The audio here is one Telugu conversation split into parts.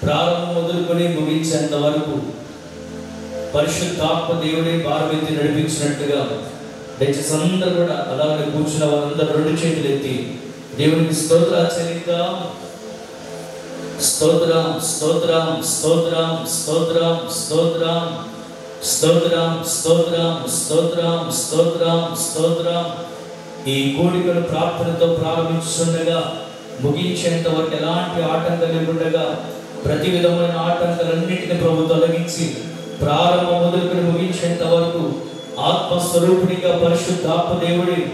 ప్రారంభం మొదలుకొని ముగించేంత వరకు పరిశుద్ధాత్మ దేవుడే భారమెత్తి నడిపించినట్టుగా దయచేసి అందరూ కూడా అలాగే కూర్చున్న వారందరూ రెండు చేతులు ఎత్తి దేవునికి స్తోత్రాలు చెల్లిద్దాం. స్తోత్రం స్తోత్రం స్తోత్రం స్తోత్రం స్తోత్రం స్తోత్రం స్తోత్రం స్తోత్రం స్తోత్రం స్తోత్రం. ఈ కూడికను ప్రార్థనతో ప్రారంభించుండగా ముగించేంత వరకు ఎలాంటి ఆటంకాలు లేకుండా ప్రతి విధమైన ఆటంకాలన్నింటినీ ప్రభు తొలగించి ప్రారంభం మొదలుకొని ముగించేంత వరకు ఆత్మస్వరూపునిగా పరిశుద్ధాత్మ దేవుడి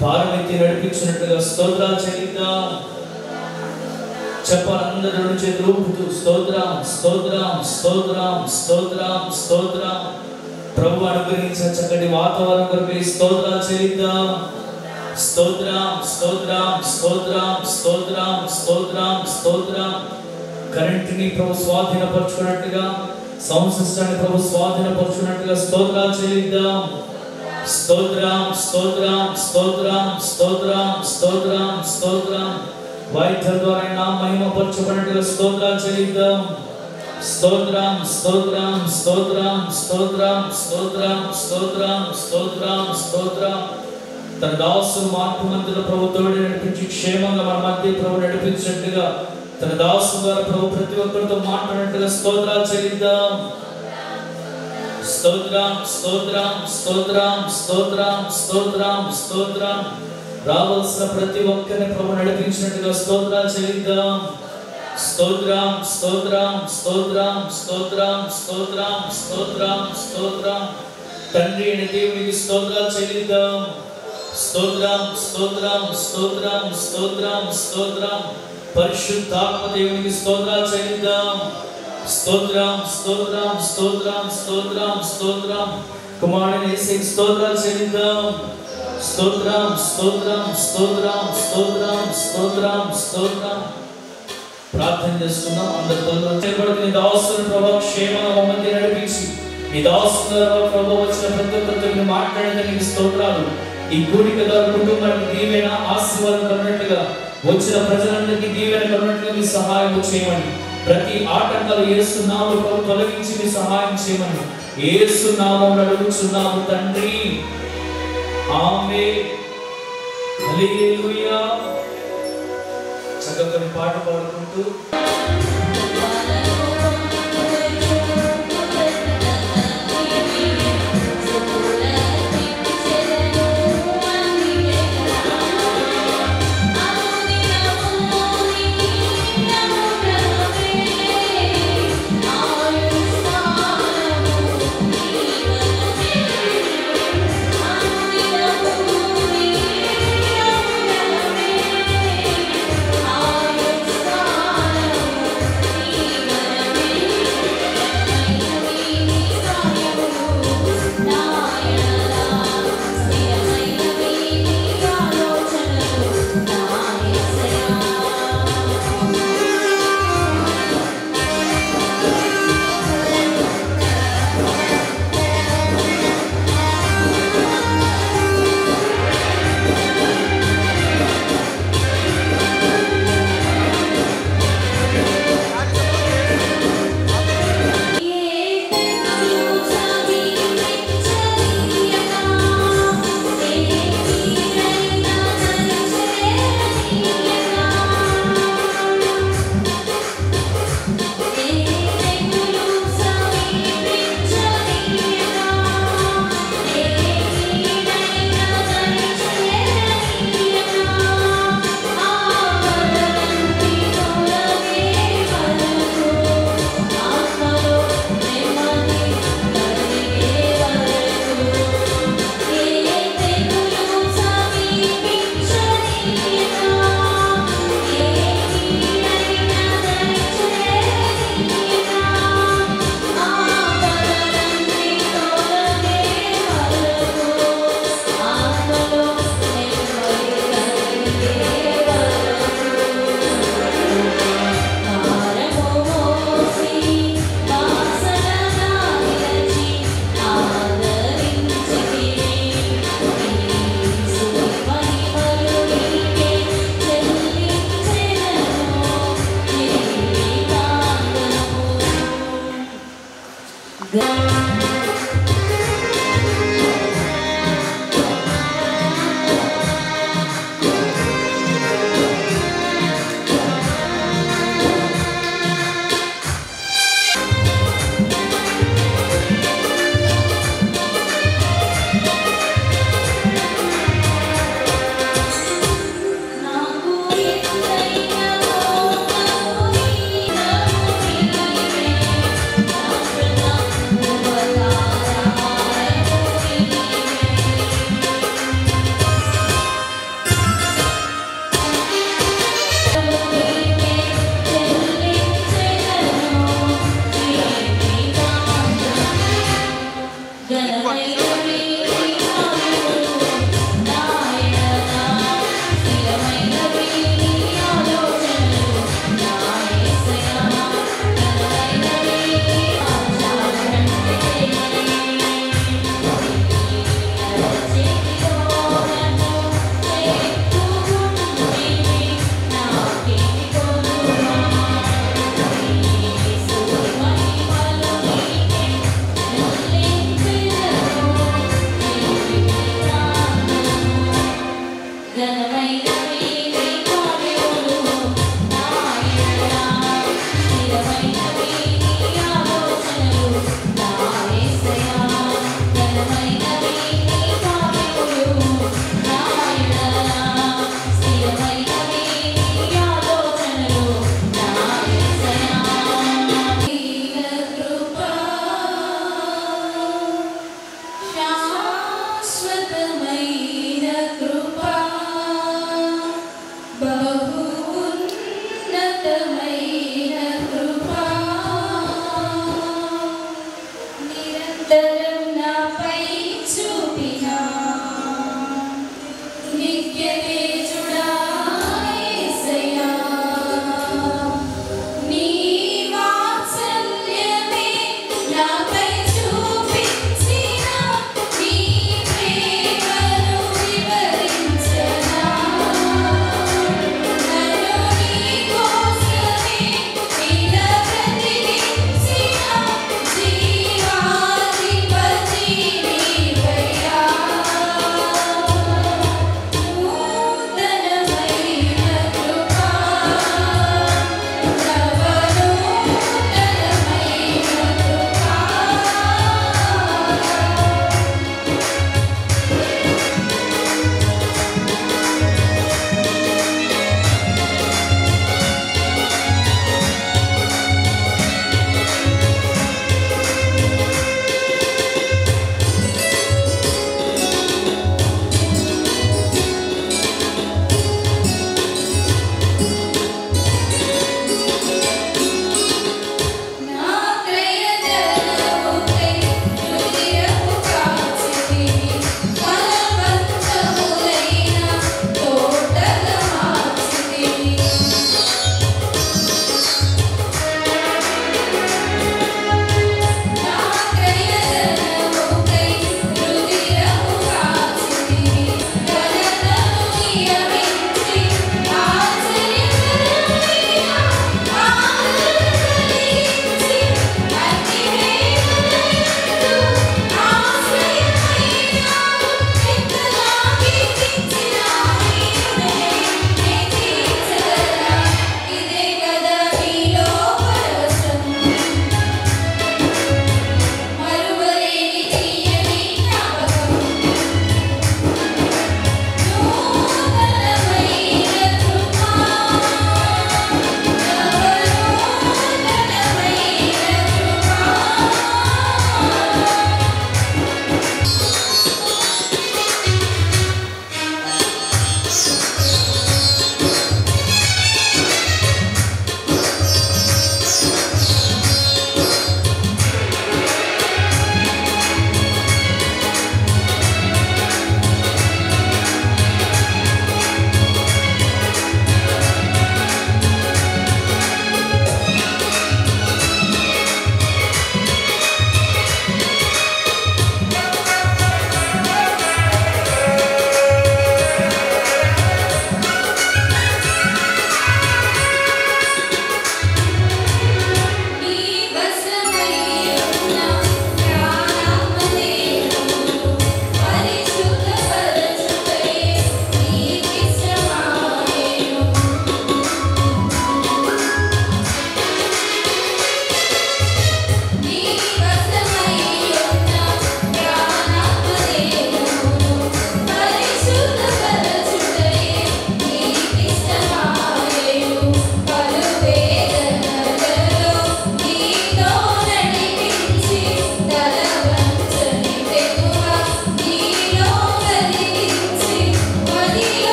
భారమెత్తి నడిపించినట్టుగా స్తోత్రాలు చెల్లిద్దాం. చెప్పాలి అందరూ రెండు చేతులు ఊపుతూ స్తోత్రం స్తోత్రం స్తోత్రం స్తోత్రం స్తోత్రం. ప్రభు అనుగ్రహించిన చక్కటి వాతావరణం కొరకు స్తోత్రాలు చెల్లిద్దాం. స్తోత్రం స్తోత్రం స్తోత్రం స్తోత్రం స్తోత్రం స్తోత్రం. కరెంటుని ప్రభు స్వాధీనపరచుకున్నట్టుగా సంసిష్టాన్ని ప్రభు స్వాధీనపరచుకున్నట్టుగా స్తోత్రాలు చెల్లిద్దాం. స్తోత్రం స్తోత్రం స్తోత్రం స్తోత్రం స్తోత్రం స్తోత్రం. వైద్యుల ద్వారా నా మహిమపరచబడినట్టుగా స్తోత్రాలు చెల్లిద్దాం. స్తోత్రం స్తోత్రం స్తోత్రం స్తోత్రం స్తోత్రం స్తోత్రం స్తోత్రం స్తోత్రం. తన దాసు మార్పు మందిర ప్రభుత్వం నడిపించి క్షేమంగా మన మధ్య ప్రభు నడిపించినట్టుగా తన దాసు ద్వారా ప్రభు ప్రతి ఒక్కరితో మాట్లాడినట్టుగా స్తోత్రాలు చెల్లిద్దాం. స్తోత్రం స్తోత్రం స్తోత్రం స్తోత్రం స్తోత్రం స్తోత్రం. రావాల్సిన ప్రతి ఒక్కరిని ప్రభు నడిపించినట్టుగా స్తోత్రాలు చెల్లిద్దాం. స్తోత్రం స్తోత్రం స్తోత్రం స్తోత్రం స్తోత్రం స్తోత్రం స్తోత్రం. తండ్రి అయిన దేవునికి స్తోత్రాలు చెల్లిద్దాం. స్తోత్రం స్తోత్రం స్తోత్రం స్తోత్రం స్తోత్రం. పరిశుద్ధాత్మ దేవునికి స్తోత్రాలు చెల్లిద్దాం. స్తోత్రం స్తోత్రం స్తోత్రం స్తోత్రం స్తోత్రం. కుమారుని యేసుకి స్తోత్రాలు చెల్లిద్దాం. స్తోత్రం స్తోత్రం స్తోత్రం స్తోత్రం స్తోత్రం స్తోత్రం. ప్రార్థన చేసుకుందాం. అందరితో నీ దాసుని ప్రభు క్షేమంగా మమ్మల్ని నడిపించి నీ దాసుని ప్రభు వచ్చిన ప్రతి ఒక్కరితో మాట్లాడడానికి స్తోత్రాలు. ఈ కూడిక ద్వారా కుటుంబానికి దీవెన ఆశీర్వాదం కలుగునట్టుగా వచ్చిన ప్రజలందరికీ దీవెన కలుగునట్టుగా మీ సహాయం చేయమని ప్రతి ఆటంకాలు యేసు నామములో ప్రభు తొలగించి మీ సహాయం చేయమని యేసు నామములో అడుగుచున్నాము తండ్రి. ఆమేన్. హల్లెలూయా. చక్కగా పాట పాడుకుంటూ What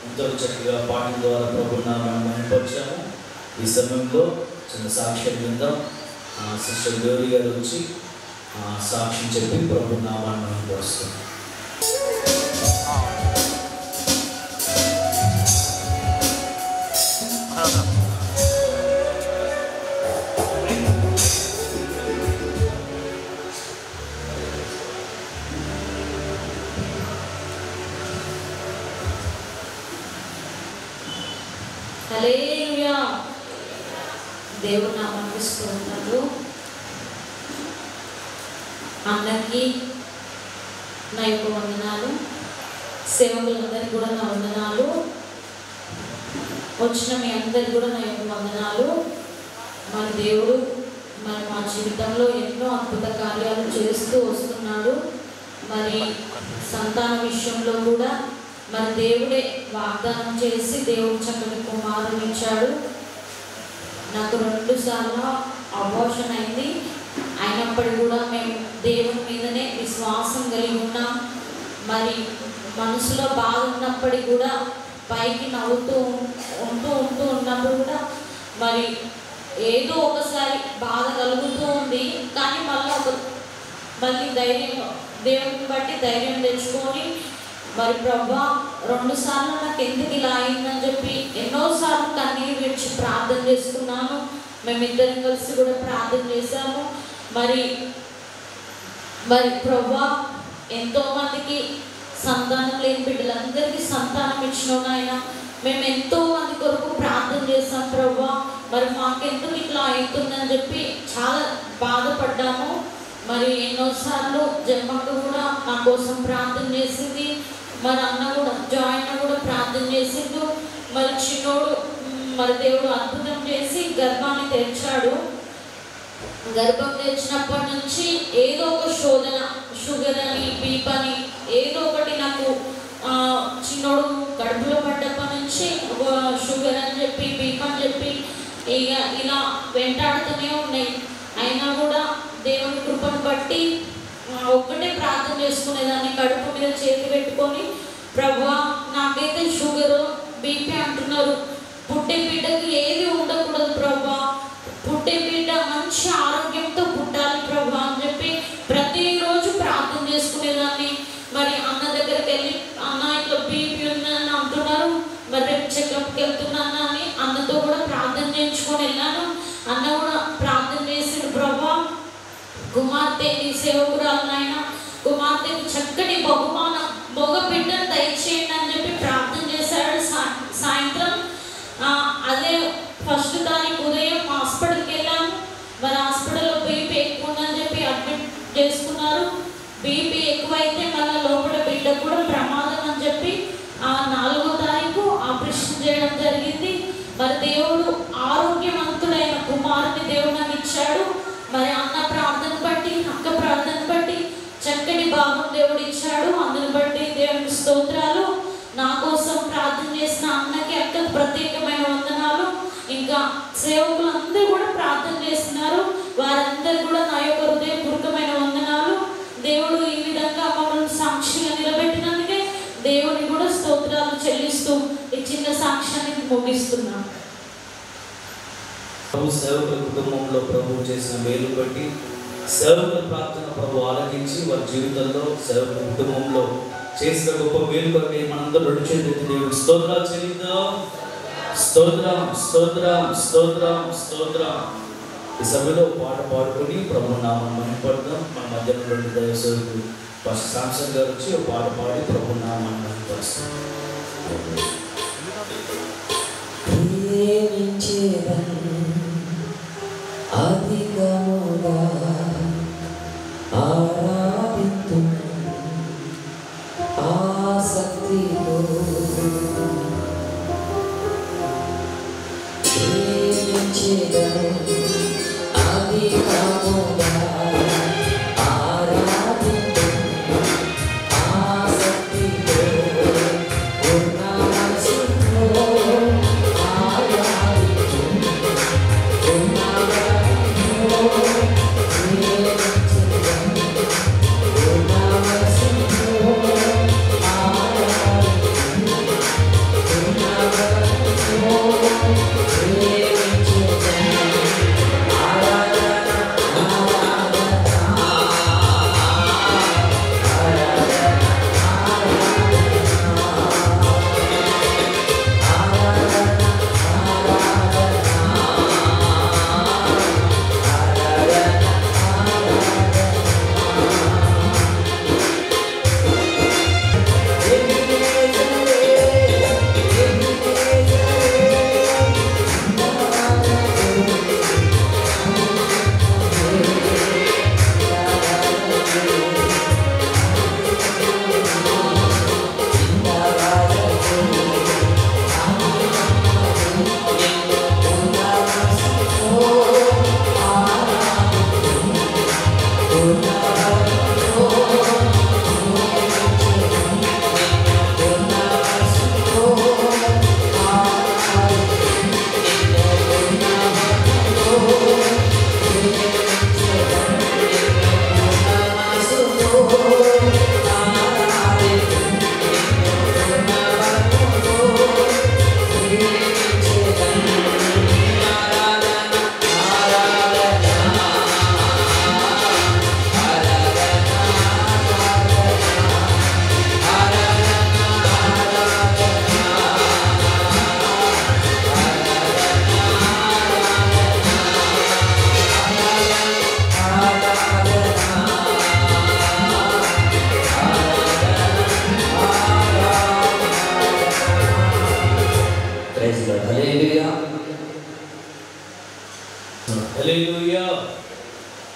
ఎంతో చక్కగా పాటల ద్వారా ప్రభు నామాన్ని మహిమపరిచాము. ఈ సమయంలో చిన్న సాక్ష్యం విందాం. సిస్టర్ గౌరీ గారు వచ్చి సాక్ష్యం చెప్పి ప్రభు నామాన్ని మహిమపరుస్తాం. హల్లెలూయా. దేవుని నామానికి స్తోత్రాలు. అందరికీ నా యొక్క వందనాలు. సేవకులందరికీ కూడా నా వందనాలు. వచ్చిన మీ అందరికీ కూడా నా యొక్క వందనాలు. మన దేవుడు మా జీవితంలో ఎన్నో అద్భుత కార్యాలు చేస్తూ వస్తున్నాడు. మరి సంతాన విషయంలో కూడా మన దేవుడే వాగ్దానం చేసి దేవుడు చక్కని కుమారుని ఇచ్చాడు. నాకు 2 సార్లు అబార్షన్ అయింది. అయినప్పటికీ కూడా మేము దేవుని మీదనే విశ్వాసం కలిగి ఉన్నాం. మరి మనసులో బాధ ఉన్నప్పటికీ కూడా పైకి నవ్వుతూ ఉన్నప్పుడు కూడా మరి ఏదో ఒకసారి బాధ కలుగుతూ ఉంది. కానీ మళ్ళీ దేవుని బట్టి ధైర్యం తెచ్చుకొని మరి ప్రభా 2 సార్లు నాకు ఎందుకు ఇలా అయిందని చెప్పి ఎన్నోసార్లు కన్నీరు విడిచి ప్రార్థన చేసుకున్నాను. మేమిద్దరం కలిసి కూడా ప్రార్థన చేశాము. మరి ప్రభా ఎంతోమందికి సంతానం లేని బిడ్డలందరికీ సంతానం ఇచ్చినావు నాయన. మేము ఎంతో మంది కొరకు ప్రార్థన చేస్తాం ప్రభా. మరి మాకెందుకు ఇట్లా అవుతుందని చెప్పి చాలా బాధపడ్డాము. మరి ఎన్నోసార్లు జన్మక్క కూడా నా కోసం ప్రార్థన చేసింది. మరి అన్న కూడా జాయిన్ కూడా ప్రార్థన చేసిండు. మరి చిన్నోడు మరి దేవుడు అద్భుతం చేసి గర్భాన్ని తెరిచాడు. గర్భం తెచ్చినప్పటి నుంచి ఏదో ఒక శోధన, షుగర్ అని బీపీ అని ఏదో ఒకటి నాకు చిన్నోడు కడుపులో పడ్డప్పటి నుంచి షుగర్ అని చెప్పి బీపీ అని చెప్పి ఇక ఇలా వెంటాడుతూనే ఉన్నాయి. అయినా కూడా దేవుని కృపను బట్టి ఒక్కటే ప్రార్థన చేసుకునేదాన్ని, కడుపు మీద చేతి పెట్టుకొని ప్రభువా నాకైతే షుగరు బీపీ అంటున్నారు, పుట్టే బిడ్డకి ఏది ఉండకూడదు ప్రభా, పుట్టే బిడ్డ మంచి ఆరోగ్యంతో పుట్టాలి ప్రభా అని చెప్పి ప్రతిరోజు ప్రార్థన చేసుకునేదాన్ని. మరి అన్న దగ్గరికి వెళ్ళి అన్న ఇట్లా బీపీ ఉందని అంటున్నారు, మరి రేపు చెకప్కి వెళ్తున్నాను అని అన్నతో కూడా ప్రార్థన చేయించుకొని వెళ్ళాను. అన్న కూడా ప్రార్థన చేసిండు, ప్రభా కుమార్తె నీ సేవకురాలు నాయన, కుమార్తెకి చక్కటి బహుమానం మగ బిడ్డను దయచేయండి అని చెప్పి ప్రార్థన చేశాడు. సాయంత్రం అదే 1వ తారీఖు ఉదయం హాస్పిటల్కి వెళ్ళాము. మరి హాస్పిటల్లో బీపీ ఎక్కువ ఉందని చెప్పి అడ్మిట్ చేసుకున్నారు. బీపీ ఎక్కువైతే మళ్ళీ లోపల బిడ్డ కూడా ప్రమాదం అని చెప్పి 4వ తారీఖు ఆపరేషన్ చేయడం జరిగింది. మరి దేవుడు ఆరోగ్యవంతుడైన కుమారుని దేవుడు నాకు ఇచ్చాడు. మరి అన్న ప్రార్థన బట్టి, అక్క ప్రార్థన బట్టి చక్కటి భావం దేవుడు ఇచ్చాడు. అందుని బట్టి దేవునికి స్తోత్రాలు. నా కోసం ప్రార్థన చేసిన అన్నకి, అక్కకు ప్రత్యేకమైన వందనాలు. ఇంకా సేవకులందరూ కూడా ప్రార్థన చేస్తున్నారు, వారందరూ కూడా నా యొక్క హృదయపూర్వకమైన వందనాలు. దేవుడు ఈ విధంగా మమ్మల్ని సాక్షిగా నిలబెట్టినందుకే దేవుని కూడా స్తోత్రాలు చెల్లిస్తూ ఈ చిన్న సాక్ష్యాన్ని ముగిస్తున్నాను. ప్రభు సేవకుల కుటుంబంలో ప్రభు చేసిన మేలు బట్టి సేవకుల ప్రార్థన ప్రభు ఆలకించి వారి జీవితంలో సేవకుల కుటుంబంలో చేసిన గొప్ప మేలు బట్టి మనందరూ 2 చేతులెత్తి దేవుడికి స్తోత్రాలు చెల్లిద్దాం. స్తోత్రం స్తోత్రం స్తోత్రం స్తోత్రం. ఈ సభలో పాట పాడుకొని ప్రభు నామాన్ని మహిమపడదాం. మన మధ్యలో 2 దైవ సేవకులు పాస్టర్ శాంసన్ గారు వచ్చి ఒక పాట పాడి ప్రభు నామాన్ని మహిమపరుస్తారు. అధికముగా ఆరాధింతు ఆసక్తితో ప్రేమించెదను అధికముగా ఆరాధింతు ఆసక్తితో ఉన్న మనసుతో ప్రైజ్ లార్డ్. హల్లెలూయా. హల్లెలూయా.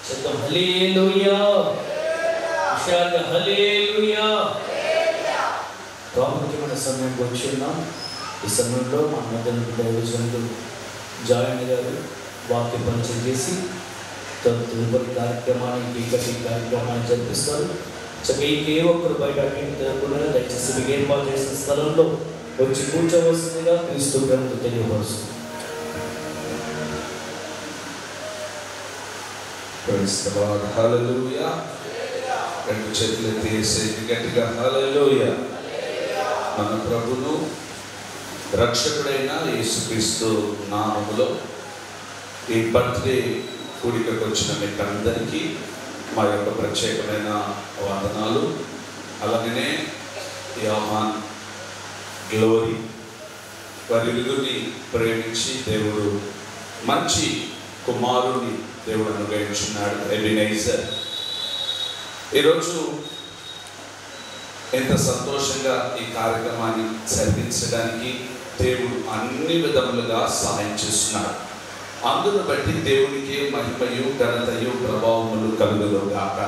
శబ్దం హల్లెలూయా. విశాల హల్లెలూయా. ప్రాముఖ్యమైన సమయం వచ్చి ఉన్నాం. ఈ సమయంలో మన మధ్యలో దైవజనులు జాయిన్ గారు వాక్య పరిచయం చేసి తదుపరి కార్యక్రమాన్ని జరిపిస్తారు. ఏ ఒక్కరు బయట తిరగకుండా దయచేసి మీకు ఏర్పాటు చేసిన స్థలంలో వచ్చి కూర్చోవలసిందిగా క్రీస్తు ప్రేమతో తెలియపరుస్తుంది. హల్లెలూయా. రెండు చేతులు తీసి గట్టిగా హల్లెలూయా. మన ప్రభును రక్షకుడైన యేసుక్రీస్తు నామములో ఈ బర్త్డే కూడికకు వచ్చిన మీకు అందరికీ మా యొక్క ప్రత్యేకమైన వందనాలు. అలాగనే యామాన్, గ్లోరీ వారిరువురిని ప్రేమించి దేవుడు మంచి కుమారుని దేవుడు అనుగ్రహించున్నాడు. ఎబినైజర్ ఈరోజు ఎంత సంతోషంగా ఈ కార్యక్రమాన్ని జరిపించడానికి దేవుడు అన్ని విధములుగా సహాయం చేస్తున్నాడు. అందును బట్టి దేవునికి మహిమయు ఘనతయు ప్రభావములు కలుగును గాక.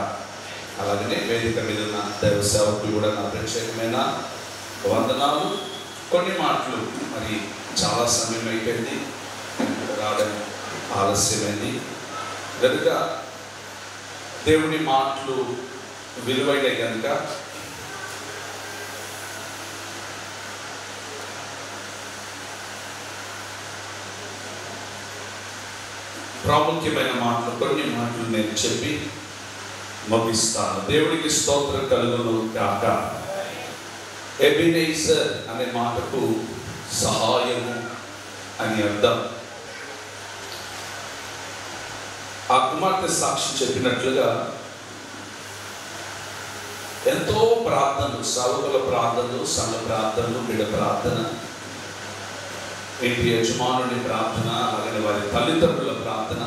అలాగనే వేదిక మీద ఉన్న దైవ సేవకులు కూడా నా ప్రత్యేకమైన వందనాలు. కొన్ని మాటలు మరి చాలా సమయం అయిపోయింది, రావడం ఆలస్యమైంది కనుక దేవుని మాటలు విలువైనవి కనుక ప్రాముఖ్యమైన మాటలు కొన్ని మాటలు నేను చెప్పి ముగిస్తాను. దేవుడికి స్తోత్రం కలుగును గాక. ఎబినైజర్ అనే మాటకు సహాయము అని అర్థం. ఆ కుమార్తె సాక్షి చెప్పినట్లుగా ఎంతో ప్రార్థనలు, సేవకుల ప్రార్థనలు, సంఘ ప్రార్థనలు, బిడ్డ ప్రార్థన, ఇంటి యజమానుని ప్రార్థన, అలాగే వారి తల్లిదండ్రుల ప్రార్థన,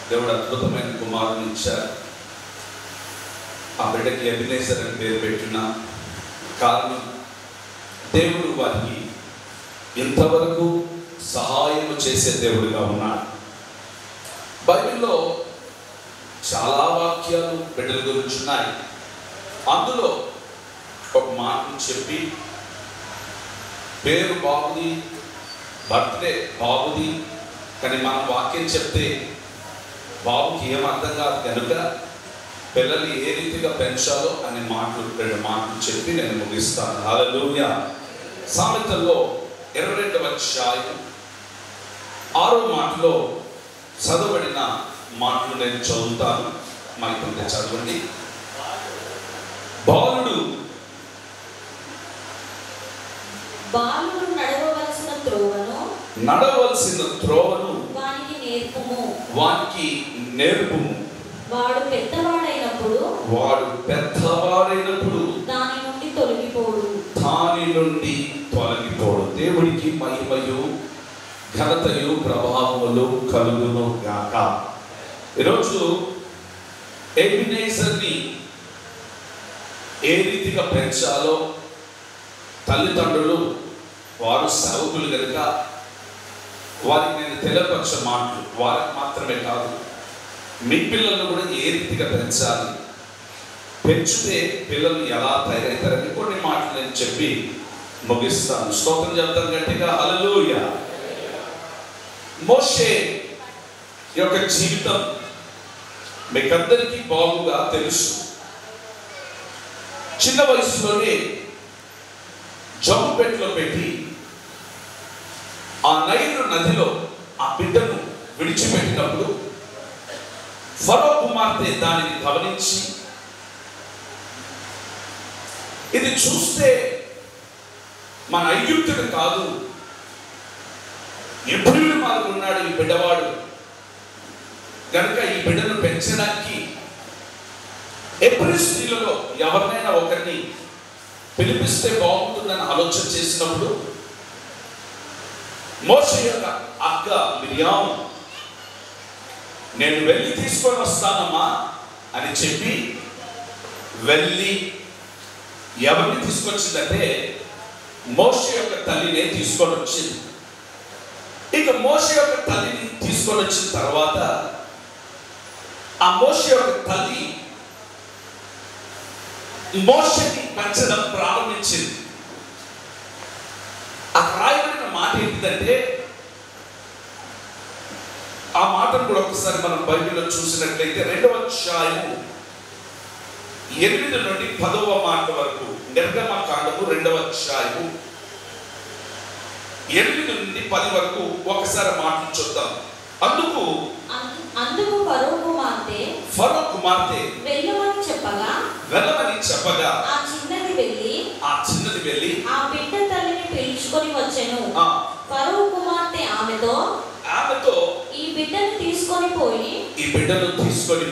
దేవుడు అద్భుతమైన కుమారుని ఇచ్చారు. ఆ బిడ్డకి ఎబినైజర్ అని పేరు పెట్టిన కారణం దేవుడు వారికి ఇంతవరకు సహాయం చేసే దేవుడిగా ఉన్నాడు. బైబిల్లో చాలా వాక్యాలు బిడ్డల గురించి ఉన్నాయి. అందులో ఒక మాటను చెప్పి పేరు బాగుంది, బర్త్డే బాగుంది, కానీ మనం వాక్యం చెప్తే బాబుకి ఏం అర్థం కాదు కనుక పిల్లల్ని ఏ రీతిగా పెంచాలో అనే రెండు మాటలు చెప్పి నేను ముగిస్తాను. హల్లెలూయా. సామెతల్లో 22వ అధ్యాయం 6వ మాటలో చదవబడిన మాటలు నేను చదువుతాను. మాకు చదవండి. బాలుడు నడవలసిన త్రోవను వానికి నేర్పుము. వాడు పెద్దవాడైనప్పుడు దాని నుండి తొలగిపోడు. దేవుడికి మహిమయు ఘనతయు ప్రభావములు కలుగును గాక. ఈరోజు ఎబినైజర్ని ఏ రీతిగా పెంచాలో తల్లిదండ్రులు వారు సేవకులు కనుక వారికి నేను తెలియపరిచే మాటలు వారికి మాత్రమే కాదు, మీ పిల్లలను కూడా ఏ రీతిగా పెంచాలి, పెంచితే పిల్లలు ఎలా తయారవుతారని కొన్ని మాటలు నేను చెప్పి ముగిస్తాను. స్తోత్రం చెప్తాను గట్టిగా హల్లెలూయా. మోషే యొక్క జీవితం మీకందరికీ బాగుగా తెలుసు. చిన్న వయసులోనే జమ్ముపెట్లో పెట్టి ఆ నైలు నదిలో ఆ బిడ్డను విడిచిపెట్టినప్పుడు ఫరో కుమార్తె దానిని గమనించి ఇది చూస్తే మన ఐగుప్తుడు కాదు, ఎబ్రీయుడు మాదిరి ఉన్నాడు ఈ బిడ్డవాడు కనుక ఈ బిడ్డను పెంచడానికి ఎబ్రీ స్త్రీలలో ఎవరినైనా ఒకరిని పిలిపిస్తే బాగుంటుందని ఆలోచన చేసినప్పుడు మోషే యొక్క అక్క మిరియాం నేను వెళ్ళి తీసుకొని వస్తానమ్మా అని చెప్పి వెళ్ళి ఎవరిని తీసుకొచ్చిందంటే మోషే యొక్క తల్లిని తీసుకొని వచ్చింది. ఇక మోషే యొక్క తల్లిని తీసుకొని వచ్చిన తర్వాత ఆ మోషే యొక్క తల్లి మోషేని పెంచడం ప్రారంభించింది. అక్కడ రాయబడిన మాట ఏంటిదంటే, ఆ మాటను కూడా ఒకసారి మనం బైబిల్లో చూసినట్లయితే 2వ అధ్యాయము 8 నుండి 10వ మాట వరకు, నిర్గమకాండము 2వ అధ్యాయము 8 నుండి 10 వరకు ఒకసారి మాటలు చూద్దాం. అందుకు ఫరో కుమార్తె వెళ్ళమని చెప్పగా ఆ చిన్నది వెళ్ళి ఆ బిడ్డ తల్లిని పిలుచుకొని వచ్చెను. ఫరో కుమార్తె ఆమెతో ఈ బిడ్డను తీసుకొని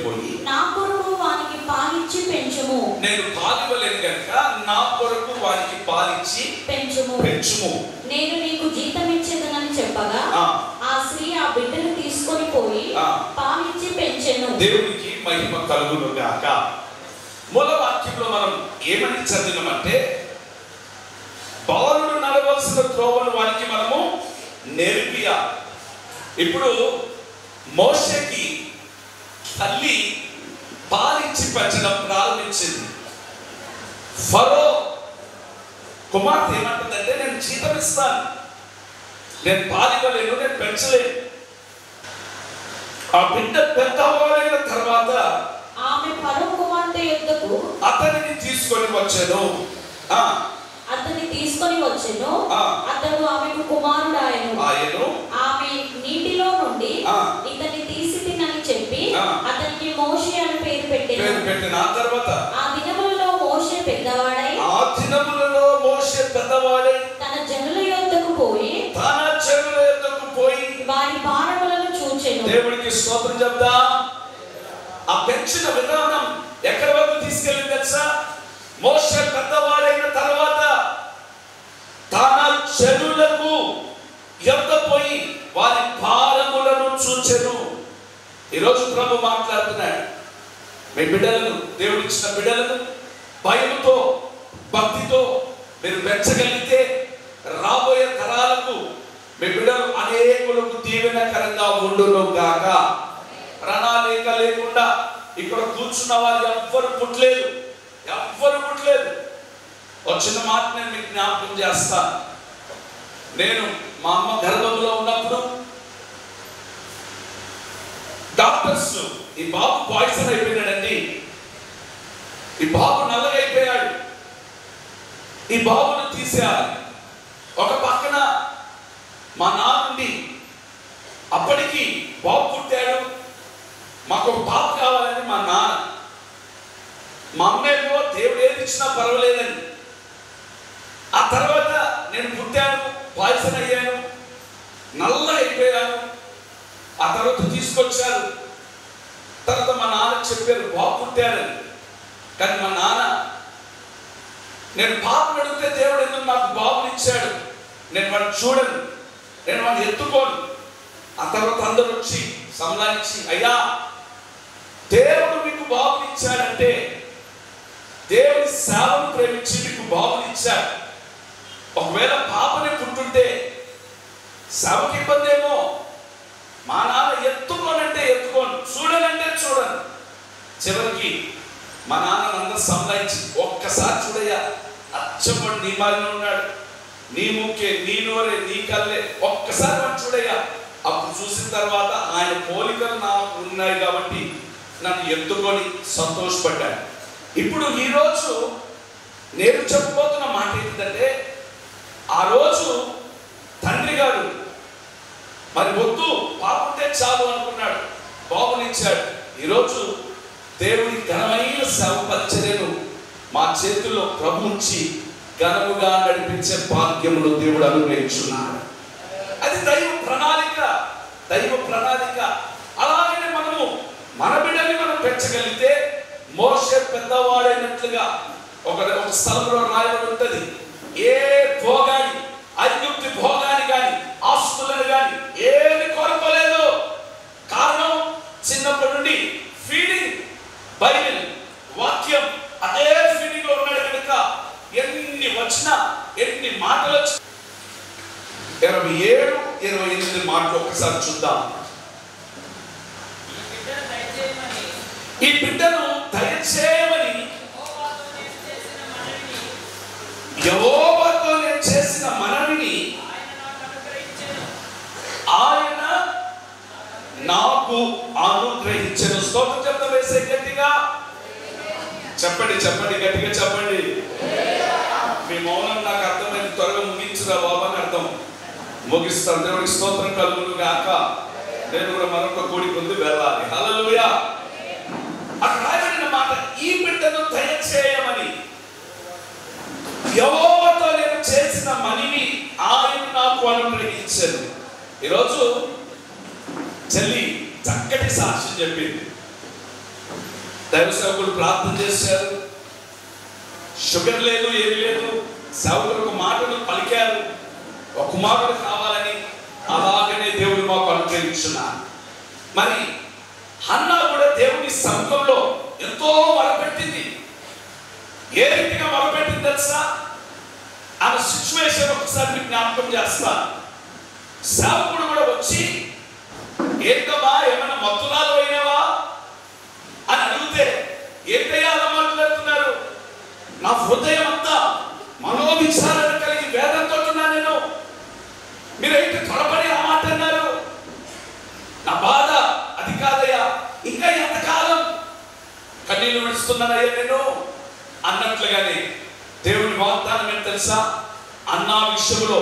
పోయి నా కొరకు వానికి పాలిచ్చి పెంచుము. నేను పాలివ్వలేను కనుక నా కొరకు వానికి పాలిచ్చి పెంచుము. నేను నీకు జీతం ఇచ్చేదనని చెప్పగా ఆ స్త్రీ ఆ బిడ్డను తీసుకొని పోయి పాలిచ్చి పెంచెను. దేవునికి మహిమ కలుగును గాక. మూల వాక్యంలో మనం ఏమని చదివినామంటే, బాలుడు నడవలసిన త్రోవను వానికి మనము నేర్పియాలి. ఇప్పుడు మోషేకి తల్లి పాలిచ్చి పెంచడం ప్రారంభించింది. ఫరో కుమార్తె ఏమంటుందంటే, నేను జీతం ఇస్తాను, నేను పాలివ్వలేను, నేను పెంచలేను. ఆ బిడ్డ పెద్దవాడైన తర్వాత ఆమె ఫరో కుమార్తె యొద్దకు అతనిని తీసుకొని వచ్చెను. అతడు ఆమెకు కుమారుడాయను. ఆమె నీటిలో నుండి ఇతన్ని తీసి తినని చెప్పి అతనికి మోషే అని పేరు పెట్టెను. ఆ దినములలో మోషే పెద్దవాడై తన జనుల యొద్దకు పోయి వారి భారములను చూచెను. దేవునికి స్తోత్రం చెప్దాం. ఆ పెంచిన విధానం ఎక్కడి వరకు తీసుకెళ్ళింది తెలుసా? మోషే పెద్దవాడైన తర్వాత తన జనులకు ఎత్తపోయి వారి భారములను చూచెను. ఈరోజు ప్రభు మాట్లాడుతున్నాడు, మీ బిడ్డలను, దేవుడిచ్చిన బిడ్డలను భయముతో భక్తితో మీరు పెంచగలిగితే రాబోయే తరాలకు మీ బిడ్డలు అనేకులకు దీవెనకరంగా ఉండును గాక. ప్రణాళిక లేకుండా ఇక్కడ కూర్చున్న వారు ఎవ్వరు పుట్టలేదు. వచ్చిన మాట నేను మీకు జ్ఞాపకం చేస్తాను. నేను మా అమ్మ గర్భంలో ఉన్నప్పుడు డాక్టర్స్ ఈ బాబు పాయిజన్ అయిపోయినాడండి, ఈ బాబు నల్లగా అయిపోయాడు, ఈ బాబును తీసేయాలి. ఒక పక్కన మా నాన్నుండి అప్పటికి బాబు పుట్టాడు, మాకు ఒక బాబు కావాలని మా నాన్న, మా అమ్మేమో దేవుడు ఏది ఇచ్చినా పర్వాలేదని. ఆ తర్వాత నేను పుట్టాను, పాయసం అయ్యాను, నల్ల అయిపోయాను. ఆ తర్వాత తీసుకొచ్చారు. తర్వాత మా నాన్న చెప్పారు బాబు పుట్టారని. కానీ మా నాన్న, నేను బాబుని అడిగితే దేవుడు ఎందుకు నాకు బాబుని ఇచ్చాడు, నేను వాడిని చూడను, నేను వాడిని ఎత్తుకోను. ఆ తర్వాత అందరూ వచ్చి సంలాయించి, అయ్యా దేవుడు మీకు బాబుని ఇచ్చాడంటే దేవుని సేవను ప్రేమించి మీకు బాబుని ఇచ్చాడు. ఒకవేళ పాపని పుట్టుంటే సేవకి ఇబ్బంది ఏమో. మా నాన్న ఎత్తుకోనంటే ఎత్తుకోను, చూడనంటే చూడను. చివరికి మా నాన్న అందరూ సంలాయించి, ఒక్కసారి చూడయ్యా, అచ్చమ్మడు నీ మారిన ఉన్నాడు, నీ ముక్కే, నీ నోరే, నీ కళ్ళే, ఒక్కసారి వాడు చూడయ్యా. అప్పుడు చూసిన తర్వాత ఆయన పోలికలు నాకు ఉన్నాయి కాబట్టి నన్ను ఎత్తుకొని సంతోషపడ్డాడు. ఇప్పుడు ఈరోజు నేను చెప్పబోతున్న మాట ఏంటంటే, ఆ రోజు తండ్రి గారు మరి వద్దు బాగుంటే చాలు అనుకున్నాడు, బాబునిచ్చాడు. ఈరోజు దేవుని ఘనమైన సేవ పరిచర్యను మా చేతుల్లో ప్రభు ఉంచి ఘనముగా నడిపించే భాగ్యములు దేవుడు అనుగ్రహించున్నాడు. అది దైవ ప్రణాళిక. అలాగే మనము మన బిడ్డని మనం పెంచగలిగితే మోషే పెద్దవాడైనట్లుగా ఒక స్థలంలో రాయబడి ఉంటుంది, ఏ భోగాన్ని, ఐగుప్తు భోగాన్ని కానీ ఆస్తులను కానీ ఏమి కోరుకోలేదు. కారణం చిన్నప్పటి నుండి ఫీడింగ్, బైబిల్ వాక్యం అదే ఫీడింగ్ లో ఉన్నాడు కనుక ఎన్ని వచ్చినా, ఎన్ని మాటలు 27-28 మాటలు ఒకసారి చూద్దాం. ఈ బిడ్డను దయచేయమని యెహోవాతో నేను చేసిన మనవిని ఆయన నాకు అనుగ్రహించెను. స్తోత్రం చెప్తాం వేసే గట్టిగా చెప్పండి, చెప్పండి, గట్టిగా చెప్పండి. మీ మౌనం నాకు అర్థమైంది. త్వరగా ముగించురా బాబా అని అర్థం. ముగిస్తాను. దేవుడికి స్తోత్రం కలుగును గాక. నేను కూడా మరొక కూడి పొంది వెళ్ళాలి. హల్లెలూయా. అక్కడ రాయబడిన మాట, ఈ బిడ్డను దయచేయమని యెహోవాతో నేను చేసిన మనవి ఆయన నాకు అనుగ్రహించెను. ఈరోజు చెల్లి చక్కటి సాక్ష్యం చెప్పింది. దైవ సేవకులు ప్రార్థన చేశారు. షుగర్ లేదు, ఏమి లేదు. సేవకులకు మాటలు పలికారు. ఒక కుమారుడు కావాలని. అలాగనే దేవుడు మాకు అనుగ్రహించున్నారు. మరి హన్నా కూడా దేవుని సముఖంలో ఎంతో మొరపెట్టింది. ఏ రీతిగా మొరపెట్టింది తెలుసా? ఆమె సిచ్యువేషన్ ఒకసారి మీకు జ్ఞాపకం చేస్తా. సేవకుడు కూడా వచ్చి, ఏంటమ్మా ఏమైనా మత్తులాలు అయినావా అని అడిగితే, ఏంటయ్యా అలా మాట్లాడుతున్నారు? నా హృదయం అంతా మనోవిచారణ కలిగి వేదంతో ఉన్నాను నేను. మీరైతే త్వరపడి ఆ మాట అన్నారు. నా బాధ అది కాదయ్యా, ఇంకా ఎంతకాలం కన్నీళ్లు విడుస్తున్నానయ్యా నేను అన్నట్లుగానే దేవుని వాగ్దానం ఏంటి తెలుసా? అన్నా విషయంలో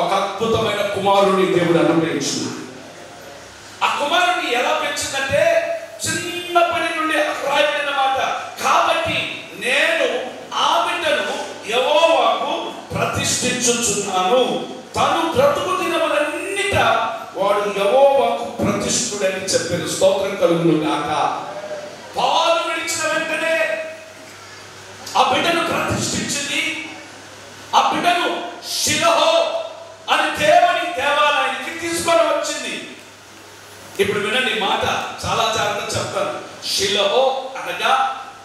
ఒక అద్భుతమైన కుమారుని దేవుడు అనుగ్రహించున్నాడు. ఆ కుమారుని ఎలా పెంచిందంటే చిన్నప్పటి నుండి రాయబడిన మాట. కాబట్టి నేను ఆ బిడ్డను యెహోవాకు ప్రతిష్ఠించుచున్నాను. తను బ్రతుకు దినములన్నిట వాడు యెహోవాకు ప్రతిష్ఠుడని చెప్పారు. స్తోత్రం కలుగును గాక. పాలు విడిచిన వెంటనే ఆ బిడ్డను ప్రతిష్ఠించింది. ఆ బిడ్డను షిలోహు అని దేవుని దేవాలయానికి తీసుకొని వచ్చింది. ఇప్పుడు వినండి మాట, చాలా జాగ్రత్తగా చెప్తాను. షిలోహు అనగా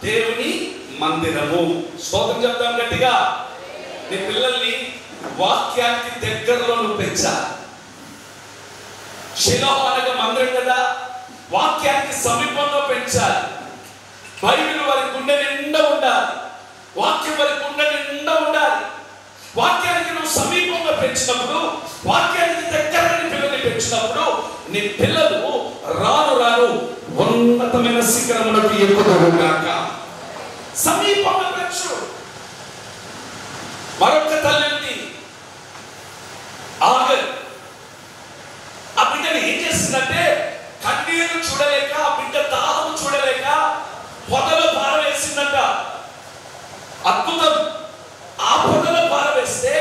దేవుని మందిరము. స్తోత్రం చెప్తాం గట్టిగా. నీ పిల్లల్ని వాక్యానికి దగ్గరలో నువ్వు పెంచాలి. షిలోహు అనగా మందిరం కదా, వాక్యానికి సమీపంలో పెంచాలి. బైబిల్ వారి గుండె నిండా ఉండాలి. వాక్యం వారి గుండె నిండా ఉండాలి. వాక్యానికి నువ్వు సమీపంగా పెంచినప్పుడు, వాక్యానికి దగ్గరని పిల్లల్ని పెంచినప్పుడు నీ పిల్లలు రాను రాను ఉన్నతమైన శిఖరములకు ఎక్కుతారు గాక. సమీపంగా పెంచు. మరొక తల్లి ఆగదు. ఆ బిడ్డను ఏం చేస్తుందంటే, కన్నీరు చూడలేక, ఆ బిడ్డ దాహం చూడలేక పొదలో పారవేసిందంట. అద్భుతం. ఆ పొదలో పారవేస్తే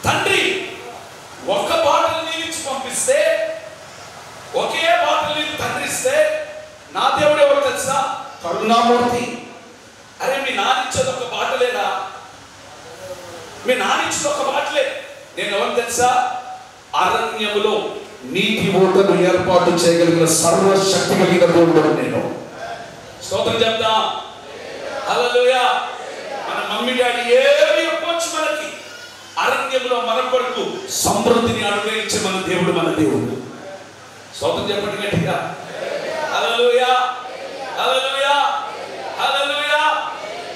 తండ్రి ఒక బాటలు నీళ్ళు పంపిస్తే, ఒకే బాటలు నీళ్ళు తండ్రి ఇస్తే, నా దేవుడు ఎవరు తెలుసా? కరుణామూర్తి. అరే మీ నానిచ్చేది ఒక బాటలేదా? మీ నానిచ్చేది ఒక బాటలే. నేను ఎవరు తెలుసా? అరణ్యములో నీటి ఓటను ఏర్పాటు చేయగలిగిన సర్వశక్తి కలిగిన దేవుడు నేను. స్తోత్రం చెప్తా. హల్లెలూయా. మన మమ్మీ డాడీ ఏమి ఇవ్వచ్చు మనకి? అరణ్యంలో మన కొరకు సమృద్ధిని అనుగ్రహించే మన దేవుడు, మన దేవుడు. స్తోత్రం చెప్పండి గట్టిగా. హల్లెలూయా, హల్లెలూయా, హల్లెలూయా.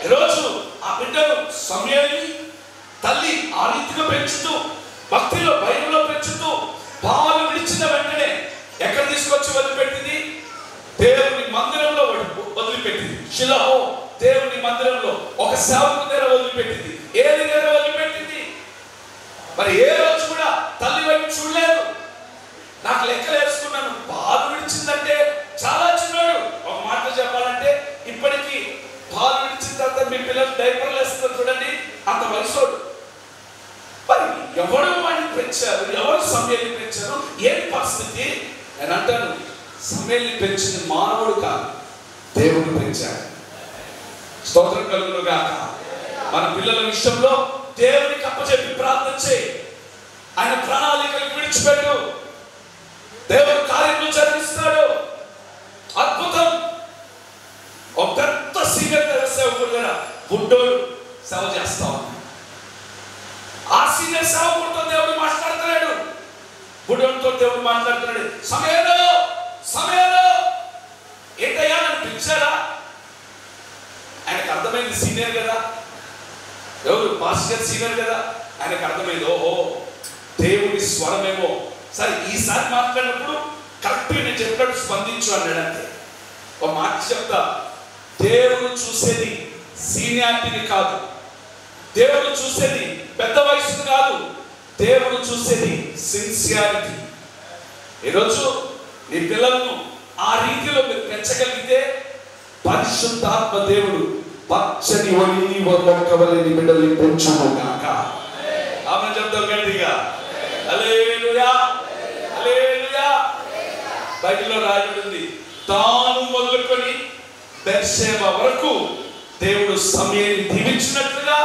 ఈరోజు ఆ బిడ్డను సమయాన్ని తల్లి ఆ రీతిగా పెంచుతూ, భక్తిలో బైబిల్లో పెంచుతూ, పాలు విడిచిన వెంటనే ఎక్కడ తీసుకొచ్చి వదిలిపెట్టింది? దేవుని మందిరంలో వదిలిపెట్టింది. షిలోహు దేవుని మందిరంలో ఒక సేవకు దగ్గర వదిలిపెట్టింది. ఏది దగ్గర వదిలిపెట్టింది? మరి ఏ రోజు కూడా తల్లి వైపు చూడలేదు. నాకు లెక్కలు వేసుకున్నాను. పాలు విడిచిందంటే చాలా చిన్నాడు. ఒక మాట చెప్పాలంటే, ఇప్పటికీ పాలు విడిచిన తర్వాత మీ పిల్లలు డైపర్లు వేస్తారు చూడండి, అంత వయసోడు. మరి ఎవరు వాడిని పెంచారు? ఎవరు సమయాన్ని పెంచారు? ఏం పరిస్థితి? నేను అంటాను, సమయాన్ని పెంచింది మానవుడు కాదు, దేవుడు పెంచాడు. స్తోత్రం కలుగును గాక. మన పిల్లల విషయంలో దేవునికి అప్పచెప్పి ప్రార్థన చేయి. ఆయన ప్రణాళికలు విడిచిపెట్టు. దేవుడు కార్యములు జరిగిస్తాడు. అద్భుతం. ఒక పెద్ద సీనియర్ సేవకుడు కదా బుడ్డోడు సేవ చేస్తా ఉన్నాడు. ఆ సీనియర్ సేవకుడితో దేవుడు మాట్లాడతాడు. దేవుడు మాట్లాడుతున్నాడు, సమయంలో సమయంలో ఏంటయ్యా నన్ను పిలిచారా? ఆయనకు అర్థమైంది, సీనియర్ కదా, ఎవరు పాస్టర్ సీనియర్ కదా, ఆయనకు అర్థమైంది ఓహో దేవుడి స్వరమేమో, సరే ఈసారి మాట్లాడినప్పుడు కరెక్ట్గా నేను చెప్పినట్టు స్పందించు అన్నాడు. అంతే. ఒక మాట చెప్తా, దేవుడు చూసేది సీనియారిటీని కాదు, దేవుడు చూసేది పెద్ద వయసును కాదు, దేవుడు చూసేది సిన్సియారిటీ. ఈరోజు నీ పిల్లలను ఆ రీతిలో మీరు పెంచగలిగితే పరిశుద్ధాత్మ దేవుడు పచ్చని ఒలివ మొక్క వలె నీ బిడ్డల్ని పెంచును గాక. ఆమె చెప్తాం గట్టిగా హల్లెలూయా హల్లెలూయా. బైబిల్లో రాయబడింది, తాను మొదలుకొని బెర్షెబా వరకు దేవుడు సమయాన్ని దీవించినట్లుగా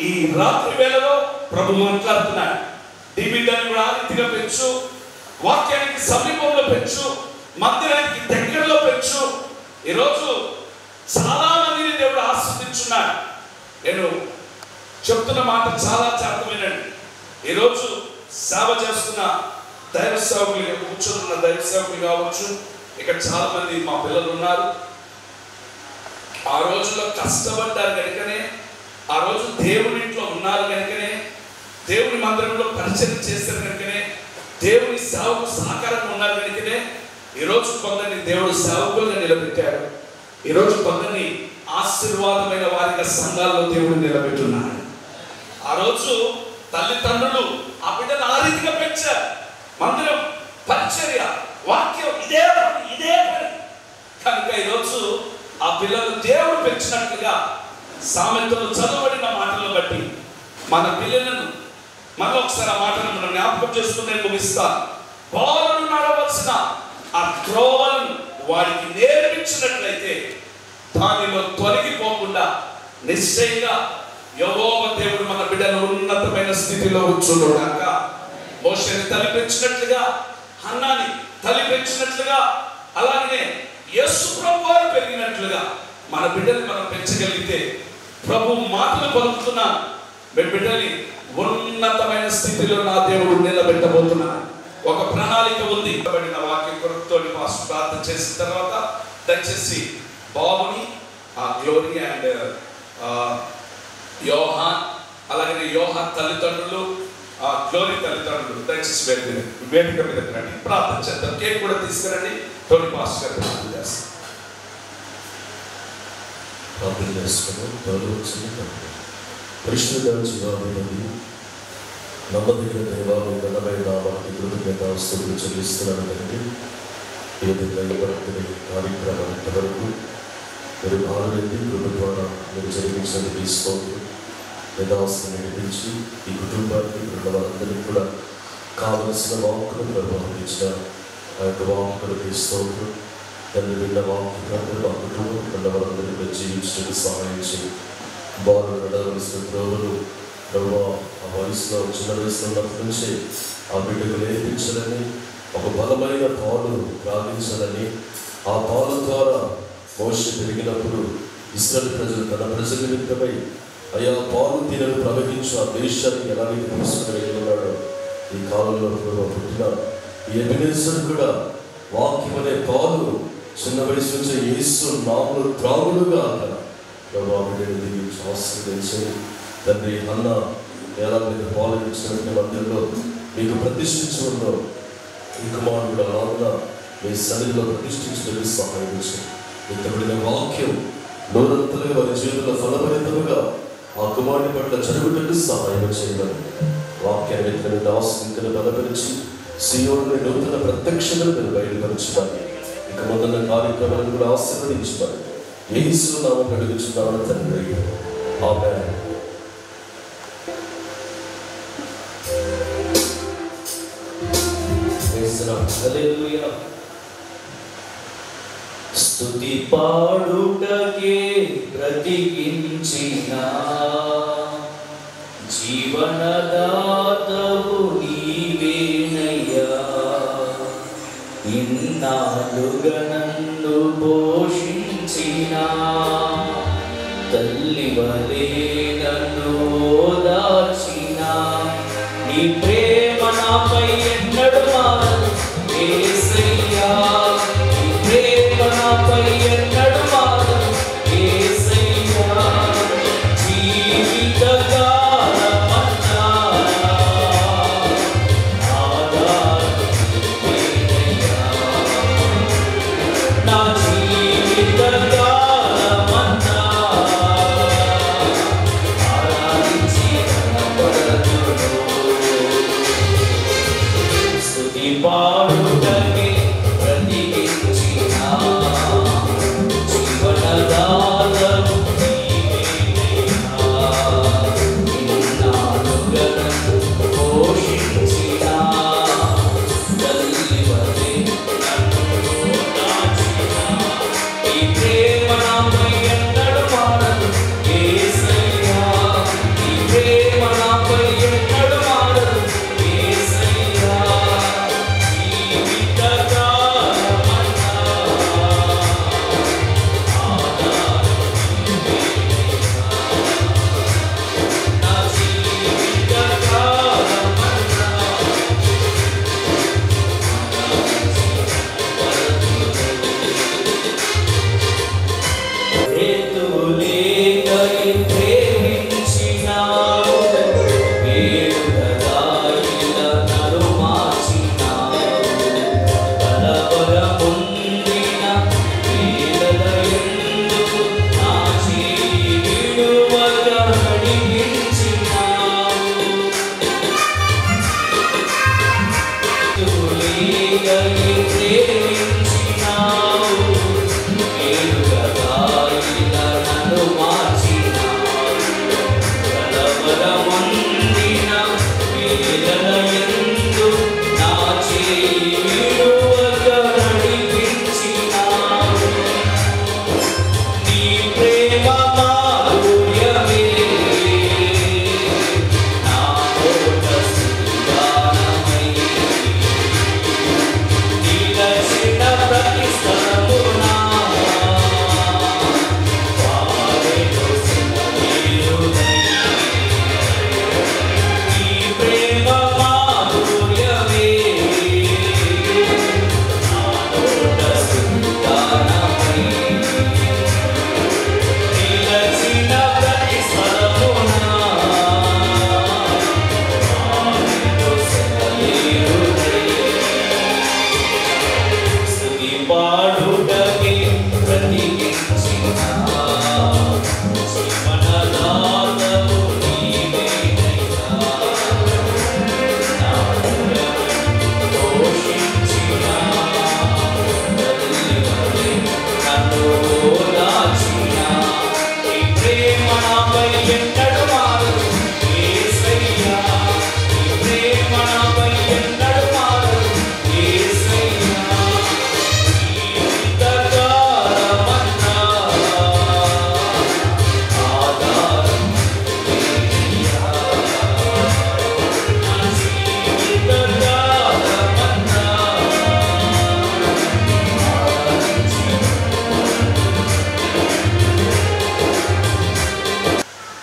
ఈ రాత్రి వేళలో ప్రభు మాట్లాడుతున్నాడు. నీ బిడ్డని కూడా ఆ రీతిగా పెంచు, వాక్యానికి సమీపంలో పెంచు, మందిరానికి దగ్గరలో పెంచు. ఈరోజు చాలా మందిని దేవుడు ఆస్వాదించున్నాడు. నేను చెప్తున్న మాట చాలా జాగ్రత్తమేనండి. ఈరోజు సేవ చేస్తున్న దైవ సేవకులు, కూర్చొని దైవ సేవకులు కావచ్చు, ఇక్కడ చాలా మంది మా పిల్లలు ఉన్నారు. ఆ రోజుల్లో కష్టపడ్డారు కనుకనే, ఆ రోజు దేవుని ఇంట్లో ఉన్నారు కనుకనే, దేవుని మందిరంలో పరిచయం చేశారు కనుకనే, దేవుని సేవకు సహకారంగా ఉన్నారు కనుకనే ఈరోజు కొందరిని దేవుడు సేవకులుగా నిలబెట్టాడు. ఈరోజు కొందరిని ఆశీర్వాదమైన వారిగా సంఘాల్లో దేవుడు నిలబెట్టున్నాడు. ఆ రోజు తల్లిదండ్రులు ఆ బిడ్డను ఆ రీతిగా పెంచారు. మందిరం, పరిచర్య, వాక్యం ఇదే పని కనుక ఈరోజు ఆ పిల్లలు దేవుడు పెంచినట్లుగా సామెతలు చదవబడిన మాటలను బట్టి మన పిల్లలను మళ్ళీ ఒకసారి ఆ మాటను మనం జ్ఞాపకం చేసుకుని ముగిస్తాను. బాలుడు నడవలసిన ఆ త్రోవలను వారికి నేర్పించినట్లయితే దానిలో తొలగిపోకుండా నిశ్చయంగా యెహోవా దేవుడు మన బిడ్డను ఉన్నతమైన స్థితిలో ఉంచుగాక. మోషేని తల్లి పెంచినట్లుగా, హన్నాని తల్లి పెంచినట్లుగా, అలాగే యేసు ప్రభు వారు పెరిగినట్లుగా మన బిడ్డని మనం పెంచగలిగితే ప్రభు మాటలు పలుకుతున్నా మీ బిడ్డని ఉన్నతమైన స్థితిలో నా దేవుడు నిలబెట్టబోతున్నాడు. ఒక ప్రణాళిక ఉంది. వాక్యం కొరకుతో ప్రార్థన చేసిన తర్వాత దయచేసి బాబుని, ఆ గ్లోరీ అండ్ యోహాన్, అలాగే యోహాన్ తల్లిదండ్రులు, ఆ గ్లోరీ తల్లిదండ్రులు దయచేసి వేదిక మీద రండి, ప్రార్థన చేద్దాం. కేక్ కూడా తీసుకురండి. టోనీ పాస్టర్ గారు ప్రార్థన చేస్తాం. ప్రార్థన చేసుకున్నాం. పరిశుద్ధ జీవాన్ని నమ్మదగిన దేవాలు ఘనమైన నామానికి కృతజ్ఞతాస్తుతులు చెల్లిస్తున్నాను. కనుక ఈ విధంగా ఇవ్వబడుతున్న కార్యక్రమాలు ఇంతవరకు మీరు భారతీ కృప ద్వారా మీరు జరిగించిన తీసుకోండి. యథావస్థను నడిపించి ఈ కుటుంబానికి వారందరికీ కూడా కావలసిన వాక్కును నిర్వహించిన ఆ యొక్క వాక్కును తీసుకోండి. తండ్రి విన్న వాక్యందరూ ఆ కుటుంబం వారందరికీ జీవించడానికి సహాయం చేయండి. బాలు నడవలసిన ద్రోవులు ఆ వయసులో, చిన్న వయసులో ఉన్నప్పటి నుంచి ఆ బిడ్డకు నేర్పించాలని, ఒక బలమైన పాలు ప్రార్థించాలని, ఆ పాలు ద్వారా మోషే పెరిగినప్పుడు ఇశ్రాయేలు ప్రజలు తన ప్రజల నిమిత్తమై అయా పాలు తీరని ప్రవహించి ఆ దేశాన్ని ఎలాగైతే తీసుకుని వెళ్ళినాడో ఈ కాలంలో పుట్టిన ఈ ఎబెనెజరు కూడా వాక్యం అనే పాలు చిన్న వయసు నుంచి యేసు నామములో త్రాగులుగా బిడ్డను ఆశీర్వదించి తండ్రి అన్న ఎలా మీరు పాలు ఇచ్చినటువంటి మందిరంలో మీకు ప్రతిష్ఠించడంలో ఈ కుమారుడు అలాగా మీ సన్నిధిలో ప్రతిష్ఠించడానికి సహాయం చేయండి. ఇంతబడిన వాక్యం నూరంతలుగా వారి జీవితంలో ఫలభరితముగా ఆ కుమారుని పట్ల జరుగుటకు సహాయం చేయగలరు. వాక్యాన్ని ఆశింకను బలపరిచి సీయోనుని నూతన ప్రత్యక్షతను మీరు బయలుపరచడానికి ఇక మొదలైన కార్యక్రమాలను కూడా ఆశీర్వదించమని యేసు నామమున అడుగుచున్నాను తండ్రి. ఆమేన్. హల్లెలూయా. స్తుతి పాడుటకే బ్రతికించిన జీవనదాతవు నీవేనయ్యా. ఇన్నాళ్ళుగా నన్ను పోషించిన తల్లి వలె నన్ను ఓదార్చిన నీ ప్రేమ నాపై ఎన్నడు మారదు యేసయ్యా నీ ప్రేమ నాపై ఎన్నడు మారదు యేసయ్యా జీవితకాలమంతా ఆధారం నీవేనయ్యా నా జీవితకాలమంతా ఆరాధించి కనపడదును స్తుతి పాడుటకే బ్రతికించిన జీవనదాతవు నీవేనయ్యా ఇన్నాళ్ళుగా నన్ను పోషించిన తల్లివలే నన్ను ఓదార్చిన నీ ప్రేమ నాపై ఎన్నడు మారదు యేసయ్యా నీ ప్రేమ నాపై ఎన్నడు మారదు యేసయ్యా జీవితకాలమంతా ఆధారం నీవేనయ్యా నా జీవితకాలమంతా హేతులేకై ప్రేమించినావు వేడుకగా ఇలా నన్ను మార్చినావు కలవరముందిన వేదనయందు నా చేయి విడువగా నడిపించినావు హేతులేకై ప్రేమించినావు వేడుకగా ఇలా నన్ను మార్చినావు కలవరముందిన వేదనయందు నా చేయి విడువగా నడిపించినావు నీ ప్రేమ మాధుర్యమే నా నోట స్తుతిగానమై నిలచిన ప్రతి స్థలమునా వారిలో సినవేరునై నీ ప్రేమ మాధుర్యమే నా నోట స్తుతిగానమై నిలచిన ప్రతి స్థలమునా వారిలో సినవేరునై స్తుతి పాడుటకే బ్రతికించిన జీవనదాతవు నీవేనయ్యా నా హృదయమును పోషించిన తల్లివలే నన్ను ఓదార్చిన నీ ప్రేమ నాపై ఎన్నడు మారదు యేసయ్యా నీ ప్రేమ నాపై ఎన్నడు మారదు యేసయ్యా జీవితకాలమంతా ఆధారం నీవేనయ్యా నా జీవితకాలమంతా ఆరాధించి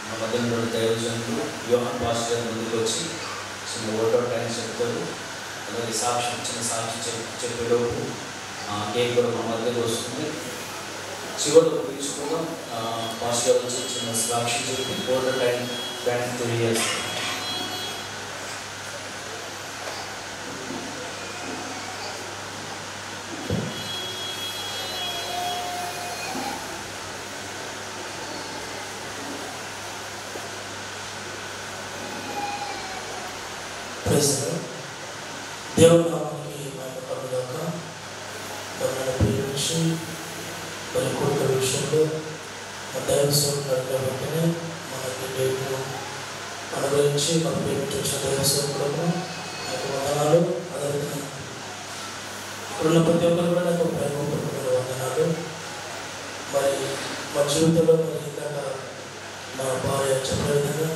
మన మధ్యలో దైవజనులు యోహాన్ పాస్టర్ ముందుకు వచ్చి చిన్న వర్కౌట్ టైం చెప్తారు అలాగే చిన్న సాక్షి చెప్పేలోపు కేక్ కూడా మన మధ్యలో వస్తుంది చివరిలో పిలుచుకుందాం పాస్టర్ వచ్చి చిన్న సాక్షి చెప్పి వర్కౌట్ టైం తెలియజేస్తాం దేవుని నామానికి మహిమ కలుగుగాక. నన్ను ప్రేమించి మరి కోరిక విషయంలో మన దైవ స్వరూపుడు వెంటనే మనకి దేవుడు అనుగ్రహించి మనం ప్రేమించిన దైవ స్వరూపులకు నాకు వందనాలు. అదేవిధంగా ఇప్పుడున్న ప్రతి ఒక్కరు కూడా నాకు ప్రేమపూర్వకమైన వందనాలు. మరి మా జీవితంలో మరి ఇందాక మా భార్య చెప్పే విధంగా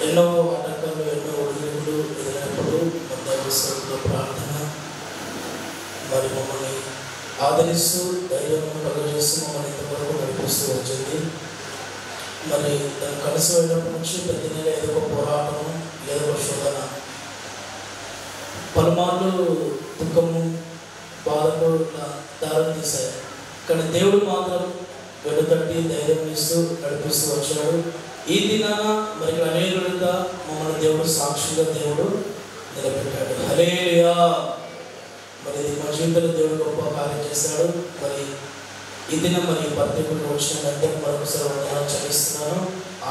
ఎన్నో ఆటంకాలు ఎన్నో ఒడిదుడుకులు ఎదురైనప్పుడు మన దైవ స్వరూపుల ప్రార్థన మరి మమ్మల్ని ఆదరిస్తూ ధైర్యం కలుగజేస్తూ మమ్మల్ని ఇంతవరకు నడిపిస్తూ వచ్చింది. మరి దాన్ని కలిసి వెళ్ళినప్పటి నుంచి ప్రతి నెల ఏదో ఒక పోరాటము ఏదో ఒక శోధన పలుమార్లు దుఃఖము బాధకు దారం తీశాయి. కానీ దేవుడు మాత్రం వెనుతట్టి ధైర్యం ఇస్తూ నడిపిస్తూ వచ్చాడు. ఈ దినాన మరి అనేకులుగా మమ్మల్ని దేవుడు సాక్షిగా దేవుడు నిలబెట్టాడు. హల్లెలూయా. మరి మా జీవితంలో దేవుడు గొప్ప కార్యం చేశాడు. మరి ఈ దినం మరి పత్రికలు వచ్చినంటే మరొకసారి వందనాలు చెల్లిస్తున్నాను.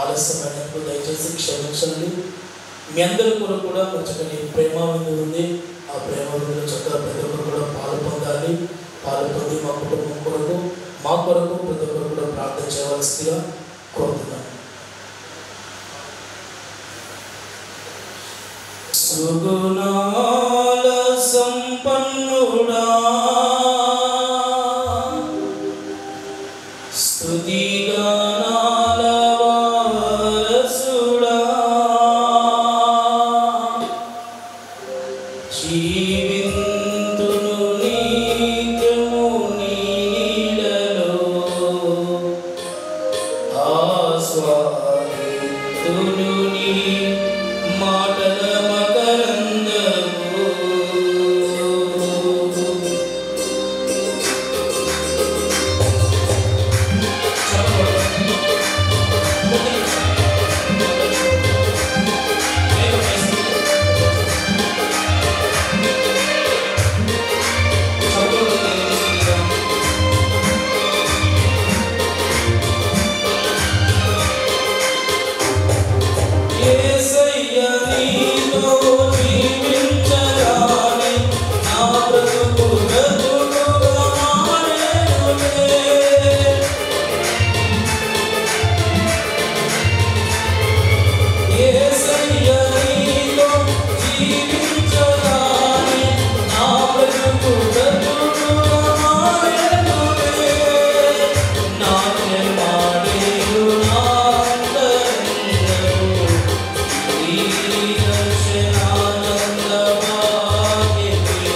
ఆలస్యమైనప్పుడు దయచేసి క్షమించండి. మీ అందరి కొరకు కూడా చక్కని ప్రేమ విందు ఉంది. ఆ ప్రేమ విందులో చక్కగా ప్రతి ఒక్కరు కూడా పాలు పొందాలి. పాలు పొంది మా కుటుంబం కొరకు మా కొరకు ప్రతి ఒక్కరు కూడా ప్రార్థన చేయవలసిందిగా కోరుతున్నాను. సుగుణాల సంపన్నుడా స్తుతిగానాల వారసుడా జీవింతును నిత్యము నీ నీడలో ఆస్వాదింతును నీ మాటల మకరందము. యేసయ్య నీతో జీవించగానే నా బ్రతుకు బ్రతుకుగా మారేనులే. యేసయ్య నీతో జీవించగానే నా బ్రతుకు బ్రతుకుగా మారేనులే. నాట్యమాడేను నా అంతరంగము నీ దర్శనానంద భాగ్యమే.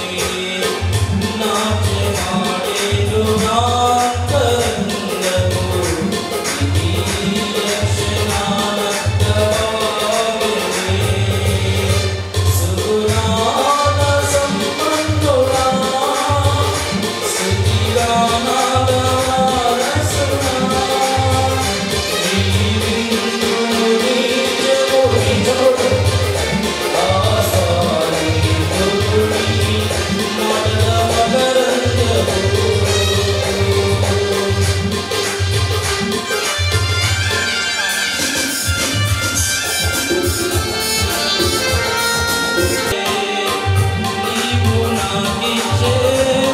నాట్యమాడేను నా అంతరంగము నీ దర్శనానంద భాగ్యమే. సుగుణాల సంపన్నుడా స్తుతిగానాల వారసుడా జీవింతును నిత్యము ఆస్వాదింతును నీ మాటల మకరందము. నీవు నాకిచ్చే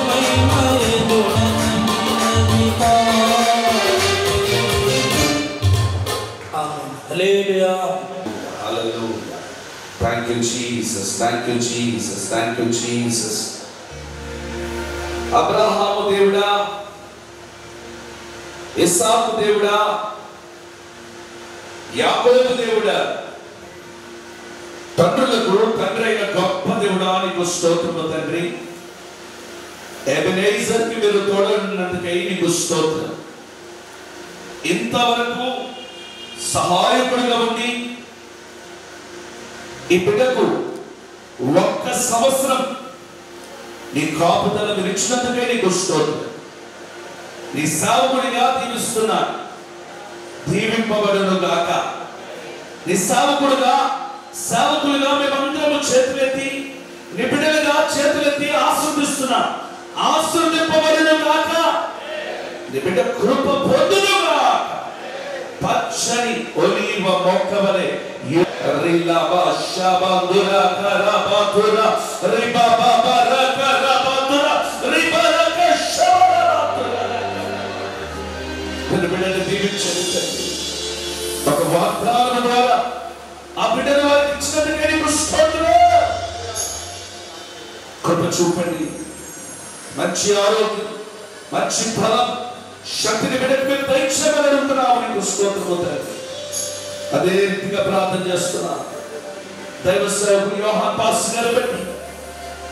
మహిమయే గుణనమినదిగా. ఆమేన్. హల్లెలూయా. Hallelujah. Thank you, Jesus. Thank you, Jesus. Thank you, Jesus. Abraham దేవుడా, ఇస్సాకు దేవుడా, యాకోబు దేవుడా, తండ్రులకు తండ్రి అయిన గొప్ప దేవుడా నీకు స్తోత్రము తండ్రి. ఎబెనేజర్కి మీరు తోడైనందుకై నీకు స్తోత్రం. ఇంతవరకు సహాయకుడిగా ఉండి ఈ బిడ్డకు 1 సంవత్సరం నీ కాపుదల విరిచినందుకే నీకు స్తోత్రం. నీ సేవకుడిగా దీవిస్తున్నాను. దీవింపబడును గాక. నీ సేవకుడుగా సేవకులుగా మేమందరము చేతులెత్తి నీ బిడ్డలుగా చేతులెత్తి ఆశీర్వదిస్తున్నాను. ఆశీర్వదింపబడును గాక. నీ బిడ్డ కృప పొందును గాక. పచ్చని ఒలీవ మొక్క వలె రిలాబా షాబాదురా కరాబాదురా రిబాబాబరా కరాబాదురా రిబారక షాబాదురా. బిడ్డను దీవించండి తండ్రి. ఒక వాగ్దానం ద్వారా ఆ బిడ్డను వారికి ఇచ్చినందుకే నీకు స్తోత్రం. కృప చూపండి. మంచి ఆరోగ్యం, మంచి ఫలం, శక్తిని బిడ్డకు మీరు దయచేయమని అడుగుతున్నాము. నీకు స్తోత్రము తండ్రి. అదే రీతిగా ప్రార్థన చేస్తున్నా. దైవ సేవకుడు యోహాన్ పాస్టర్ గారు బట్టి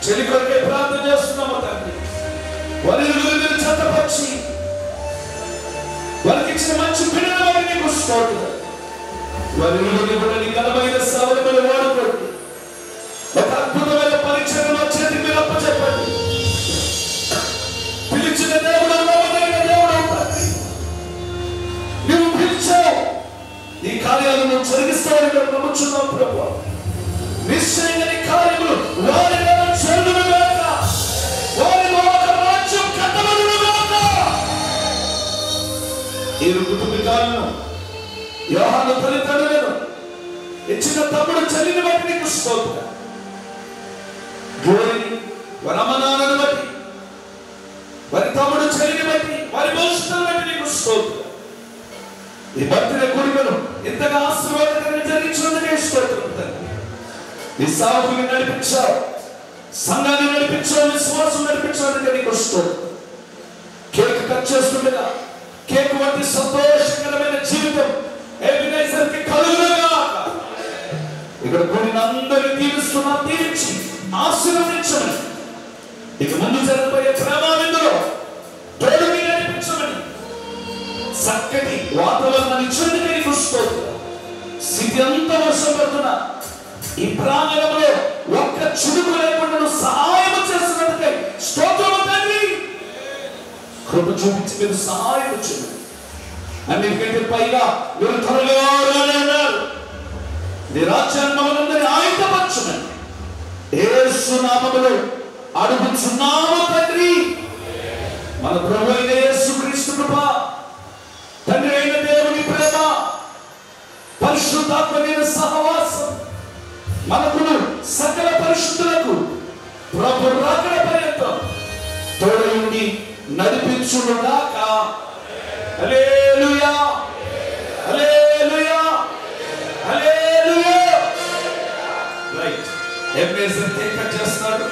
చెల్లి కొరకే ప్రార్థన చేస్తున్నాము తండ్రి. వారి మీరు చెత్తపరిచి వారికి ఇచ్చిన మంచి బిడ్డల వారికి నీకు స్తోత్రం. వారి ఘనమైన సేవలు వాడుకోండి. ఒక అద్భుతమైన పరిచయం తల్లిదండ్రులను ఇచ్చిన తమ్ముడు చెల్లిని బట్టి నీకు స్తోత్రం. గ్లోరీ వారి అమ్మ నాన్నను బట్టి, వారి తమ్ముడు చెల్లిని బట్టి, వారి భవిష్యత్తును బట్టి నీకు స్తోత్రం. ఈ బర్త్డే కొడుకును ఇంతగా ఆశీర్వాదకరంగా జరిగించినందుకే స్తోత్రం తండ్రి. ఈ సాగుని నడిపించావు, సంఘాన్ని నడిపించావు, విశ్వాసం నడిపించావు, నీకు స్తోత్రం. కేక్ కట్ చేస్తుండగా కేక్ వంటి సంతోషకరమైన జీవితం ఎబినేజర్కి కలుగునుగాక. ఇక్కడ కూడిన అందరినీ దీవిస్తున్నా, దీవించి ఆశీర్వదించమని, ఇక ముందు జరగబోయే ప్రేమావిందులో తోడుని నడిపించమని, చక్కటి వాతావరణాన్ని ఇచ్చినందుకే నీకు స్తోత్రం. స్థితి అంతా వర్షం పడుతున్న ఈ ప్రాంగణంలో ఒక్క చుడుకు లేకుండా సహాయం చేస్తున్నందుకే స్తోత్రం తండ్రి. కృప చూపించి మీరు సహాయం చేయండి. అన్నిటికంటే పైగా మీరు త్వరగా అన్నారు, నీ రాజ్యాన్ని మమ్మల్ని ఆయుధపరచమని యేసు నామములో అడుగుచున్నాము తండ్రి. మన ప్రభువైన యేసుక్రీస్తు కృప, తండ్రి అయిన దేవుని ప్రేమ, పరిశుద్ధాత్మమైన సహవాసం మనకును సకల పరిశుద్ధులకు ప్రభు రాకడ పర్యంతం తోడయుండి నడిపించునుగాక. హల్లెలూయా, హల్లెలూయా, హల్లెలూయా. రైట్, ఎబినేజర్ కేక్ కట్ చేస్తాడు.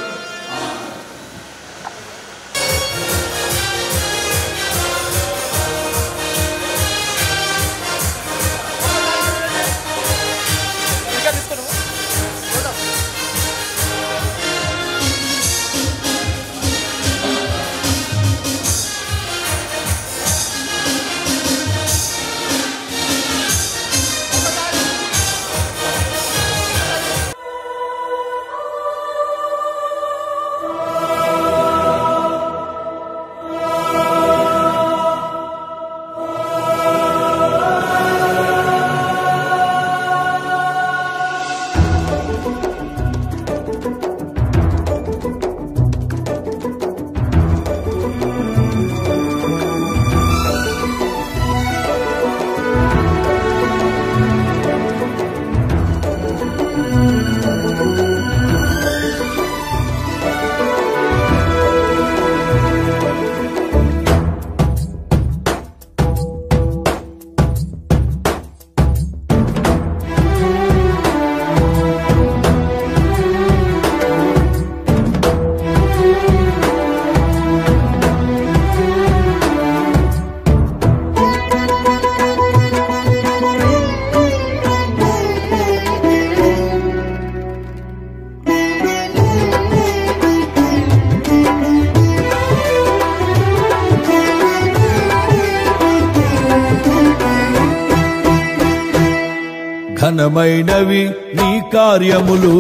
ఘనమైనవి నీ కార్యములు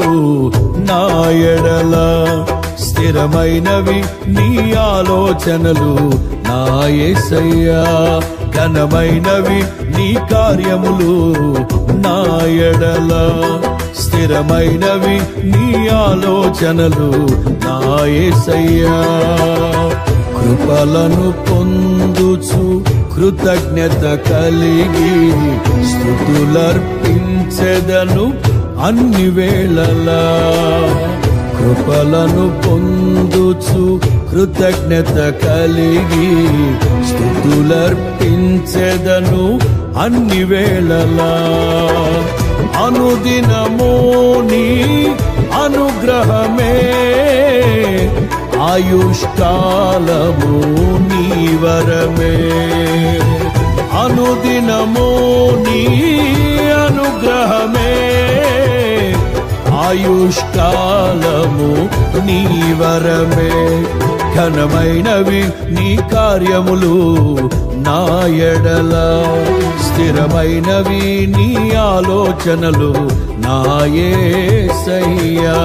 నా ఎడల, స్థిరమైనవి నీ ఆలోచనలు నా యేసయ్యా. ఘనమైనవి నీ కార్యములు నా ఎడల, స్థిరమైనవి నీ ఆలోచనలు నా యేసయ్యా. కృపలను పొందుచు కృతజ్ఞత కలిగి స్తుతులర్పించెదను అన్ని వేళలా. కృపలను పొందుచు కృతజ్ఞత కలిగి స్తుతులర్పించెదను అన్ని వేళలా. అనుదినము నీ అనుగ్రహమే, ఆయుష్కాలము నీ వరమే. అనుదినము నీ అనుగ్రహమే, ఆయుష్కాలము నీ వరమే. ఘనమైనవి నీ కార్యములు నా ఎడల, స్థిరమైనవి నీ ఆలోచనలు నా యేసయ్యా.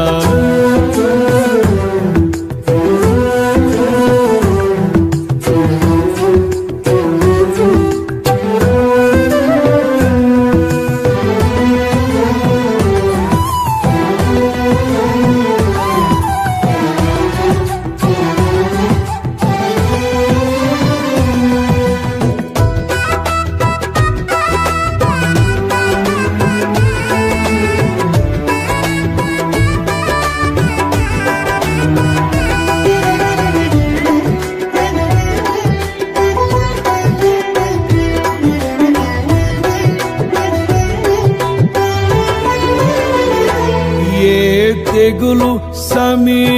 తెగులు సమీపించనీయక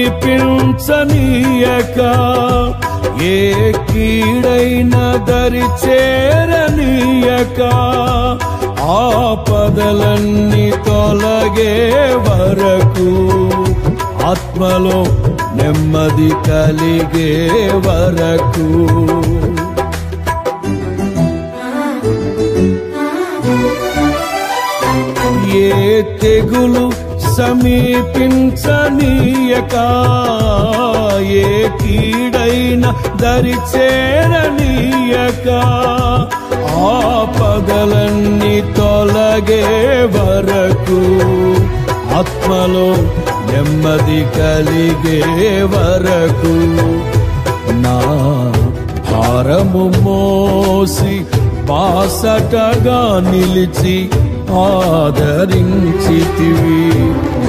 ఏ కీడైన దరి చేరనీయక ఆపదలన్నీ తొలగే వరకు ఆత్మలో నెమ్మది కలిగే వరకు ఏ తెగులు సమీపించనీయక ఏ కీడైన దరి చేరనీయక ఆపదలన్నీ తొలగే వరకు ఆత్మలో నెమ్మది కలిగే వరకు నా భారము మోసి బాసటగా నిలిచి ఆదరించితివి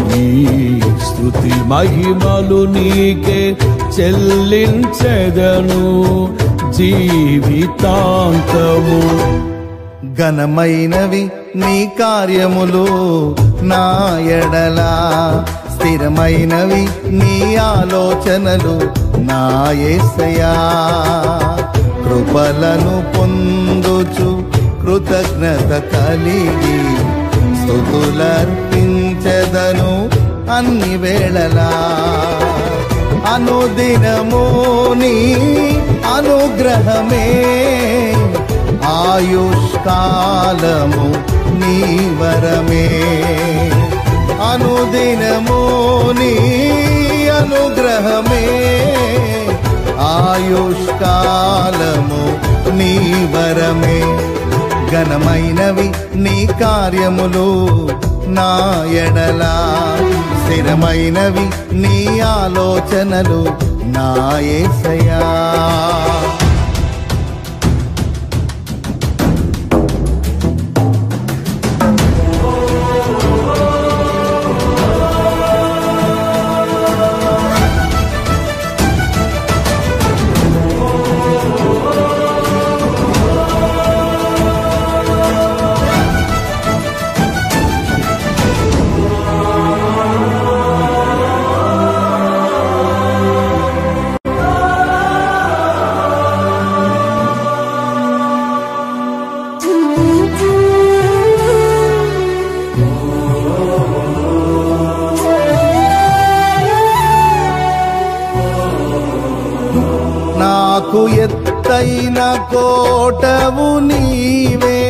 నీ స్తుతి మహిమలు నీకే చెల్లించెదను జీవితాంతము. ఘనమైనవి నీ కార్యములు నా ఎడల, స్థిరమైనవి నీ ఆలోచనలు నా యేసయ్యా. కృపలను పొందుచు కృతజ్ఞత కలిగి స్తుతులర్పించెదను అన్ని వేళలా. అనుదినము నీ అనుగ్రహమే ఆయుష్కాలము నీ వరమే. అనుదినము నీ అనుగ్రహమే ఆయుష్కాలము నీ వరమే. ఘనమైనవి నీ కార్యములు నా ఎడల, స్థిరమైనవి నీ ఆలోచనలు నా యేసయ్యా. నాకు ఎత్తైన కోటవు నీవే,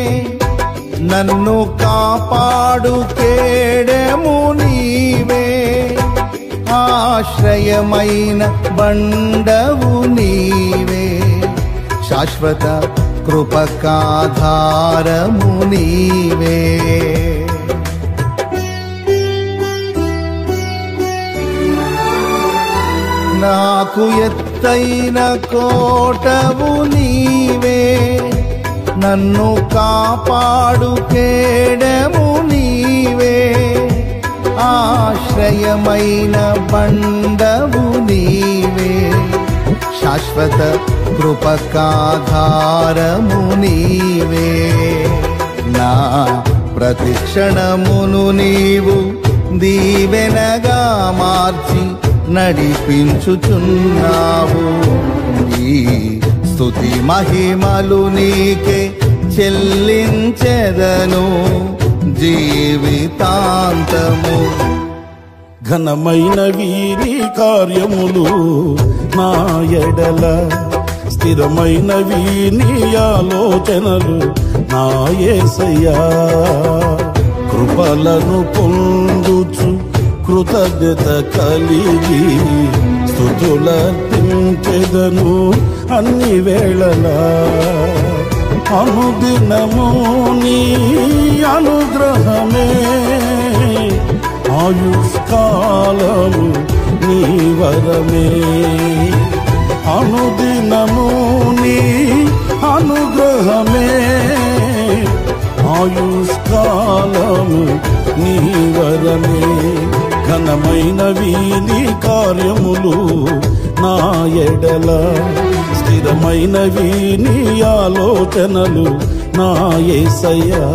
నన్ను కాపాడు కేడెము నీవే. ఆశ్రయమైన బండవు నీవే, శాశ్వత కృపకాధారము నీవే. నాకు ఎత్తైన కోటవు నీవే, నన్ను కాపాడు కేడెము నీవే. ఆశ్రయమైన బండవు నీవే, శాశ్వత కృపకాధారము నీవే. నా ప్రతిక్షణమును నీవు దీవెనగా మార్చి నడిపించుచున్నావు. నీ స్తుతి మహిమలు నీకే చెల్లించెదను జీవితాంతము. ఘనమైనవి నీ కార్యములు నా ఎడల, స్థిరమైనవి నీ ఆలోచనలు నా యేసయ్యా. కృపలను పొందుచు కృతజ్ఞత కలిగి స్తుతులర్పించెదను అన్ని వేళలా. అనుదినము నీ అనుగ్రహమే ఆయుష్కాలము నీ వరమే. అనుదినము నీ అనుగ్రహమే ఆయుష్కాలము నీ వరమే. ఘనమైనవి నీ కార్యములు నా ఎడల, స్థిరమైనవి నీ ఆలోచనలు నా యేసయ్యా.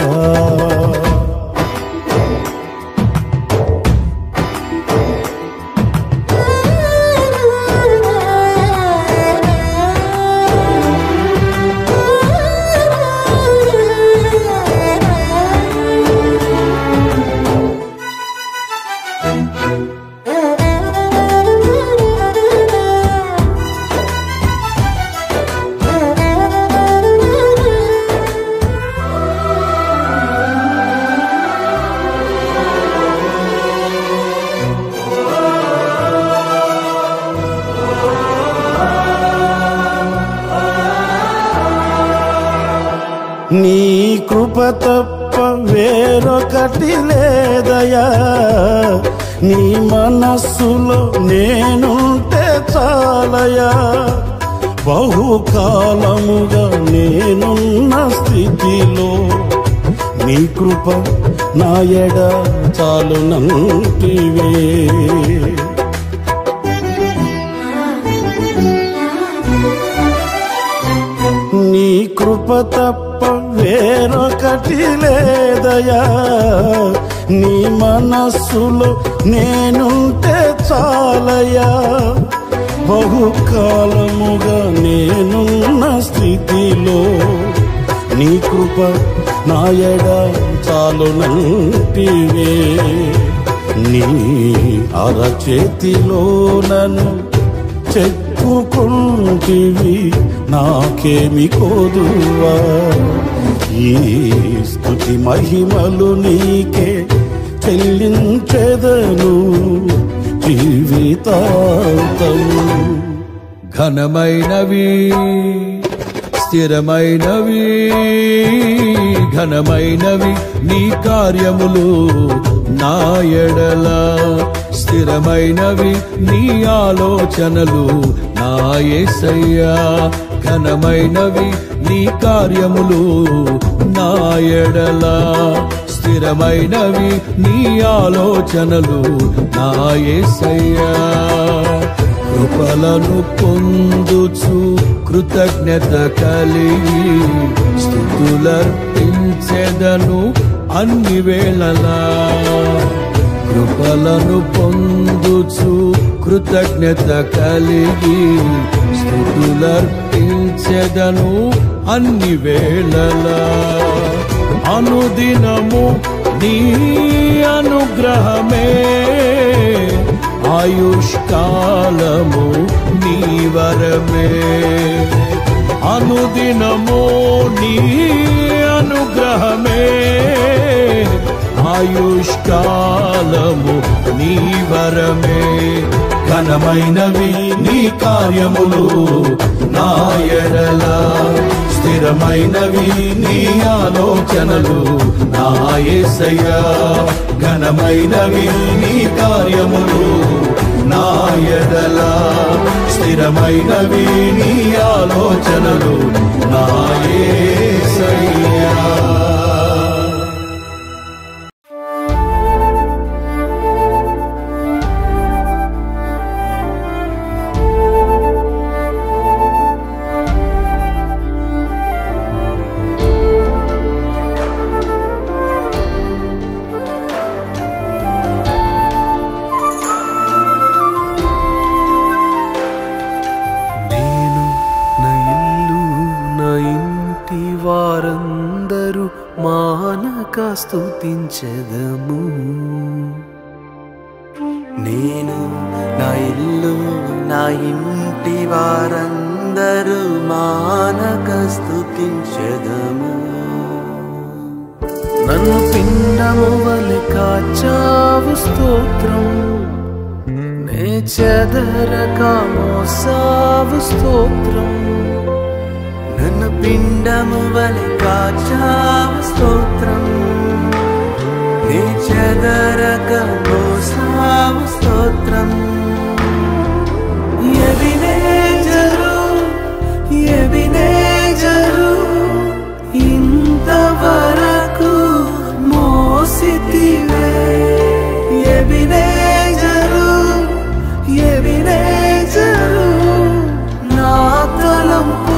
కృప తప్ప వేరొకటి లేదయా, నీ మనస్సులో నేనుంటే చాలయా. బహుకాలముగా నేనున్న స్థితిలో నీ కృప నా ఎడ చాలునంటివే. నీ కృప తప్ప వేరొకటి లేదయా, నీ మనస్సులో నేనుంటే చాలయా. బహుకాలముగా నేనున్న స్థితిలో నీ కృప నా ఎడ చాలునంటివే. నీ అరచేతిలో నన్ను చెప్పుకుంటివి, నాకేమి కోదువా. ఈ స్తుతి మహిమలు నీకే చెల్లించెదను జీవితాంతము. ఘనమైనవి స్థిరమైనవి, ఘనమైనవి నీ కార్యములు నా ఎడల. స్థిరమైనవి నీ ఆలోచనలు నా యేసయ్యా. ఘనమైనవి నీ కార్యములు నా ఎడల. స్థిరమైనవి నీ ఆలోచనలు నా యేసయ్యా. కృపలను పొందుచు కృతజ్ఞత కలిగి స్తుతులర్పించెదను అన్ని వేళలా. కృపలను పొందుచు కృతజ్ఞత కలిగి స్తుతులర్పించెదను అన్ని వేళలా. అనుదినము నీ అనుగ్రహమే, ఆయుష్కాలము నీ వరమే. అనుదినము నీ అనుగ్రహమే, ఆయుష్కాలము నీ వరమే. ఘనమైనవి నీ కార్యములు నా ఎడల. స్థిరమైనవి నీ ఆలోచనలు నా యేసయ్యా. ఘనమైనవి నీ కార్యములు నా ఎడల. స్థిరమైనవి నీ ఆలోచనలు నా యేసయ్యా. వారందరూ మానక స్తుతించెదము. నేను నా ఇల్లు నా ఇంటి వారందరూ మానక స్తుతించెదము. నన్ను పిండము వలె కాచావు స్తోత్రం, నే చెదరక మోసావు స్తోత్రం. నన్ను పిండము వలె కాచావు స్తోత్రం, నీ చెదరక మోసావు స్తోత్రం. ఎబినేజరు ఎబినేజరు ఇంతవరకు మోసితివే. ఎబినేజరు ఎబినేజరు నా తలంపు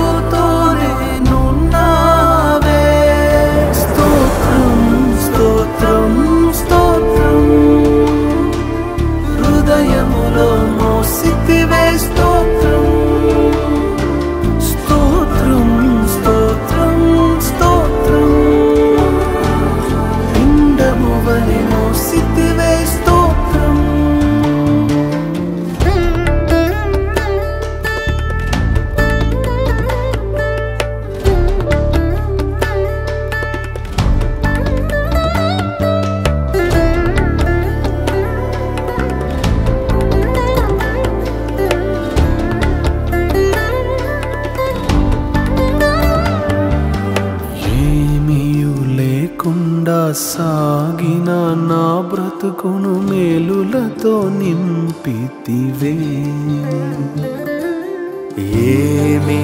సాగిన నా బ్రతుకును మేలులతో నింపితివే. ఏమీ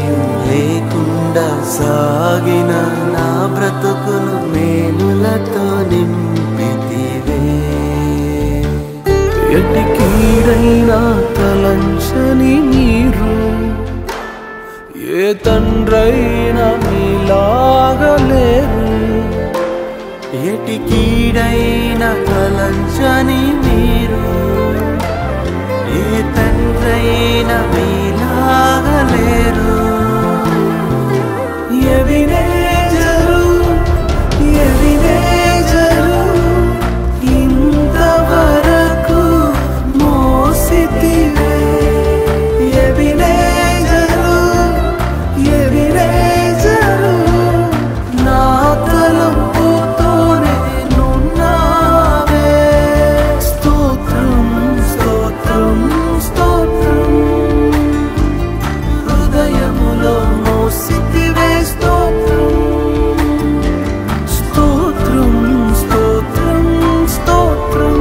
లేకుండా సాగిన నా బ్రతుకును మేలులతో నింపితివే. ఎట్టి కీడైనా తలంచని నీరు ఏ తండ్రైనా నీలాగలేరు. ఎట్టి కీడైనా తలంచని నీరు ఏ తండ్రైనా నీలాగలేరు. ఎవినేజరు ఎవినేజరు ఇంతవరకు మోసితివే. ఎవినేజరు ఎవినేజరు నా తలంపుతోనే నున్నావే. స్తోత్రం స్తోత్రం స్తోత్రం హృదయములో మోసితివే. స్తోత్రం స్తోత్రం స్తోత్రం స్తోత్రం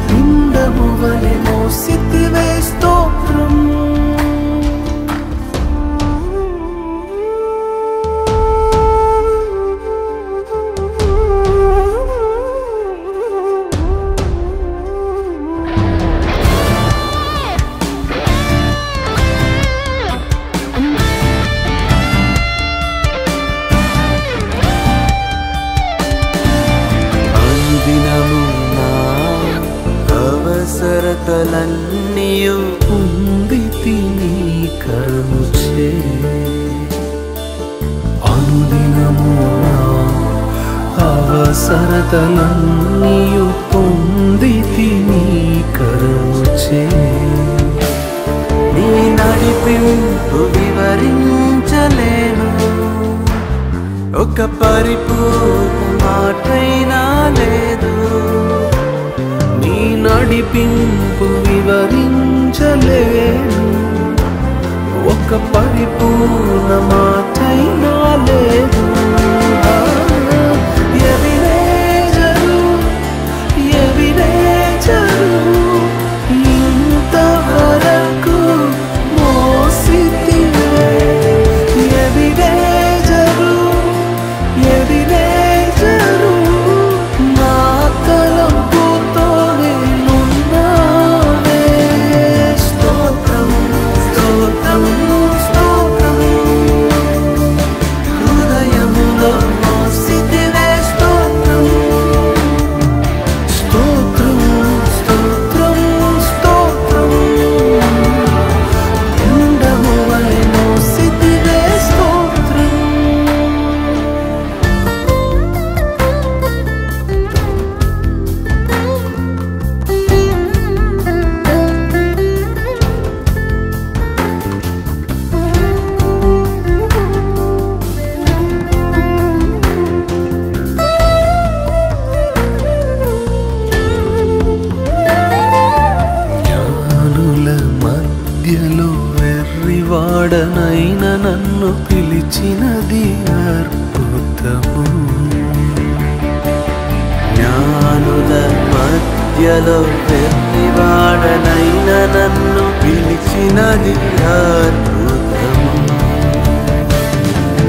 పిండము వలె మోసితివే. స్తోత్రం అనుదినము నా అవసరతలన్నీయు పొందితి నీ కరుణచే. అనుదినము నా అవసరతలన్నీయు పొందితి నీ కరుణచే. నీ నడిపింపు వివరించలేను, ఒక పరిపూర్ణ మాటైనా లేదు. నీ నడిపింపు వివరించలేను, ఒక పరిపూర్ణ మాటైనా లేదు. ఎవినేజరు ఎవినేజరు ఇంతవరకు మోసితివే. ఎవినేజరు ఎవినేజరు నా తలంపుతోనే నున్నావే. స్తోత్రం స్తోత్రం స్తోత్రం హృదయములో మోసితివే. స్తోత్రం స్తోత్రం స్తోత్రం స్తోత్రం పిండము వలె మోసితివే. స్తోత్రం జ్ఞానుల మధ్యలో వెర్రివాడనైన నన్ను పిలిచినది అద్భుతము. జ్ఞానుల మధ్యలో వెర్రివాడనైన నన్ను పిలిచినది అద్భుతము.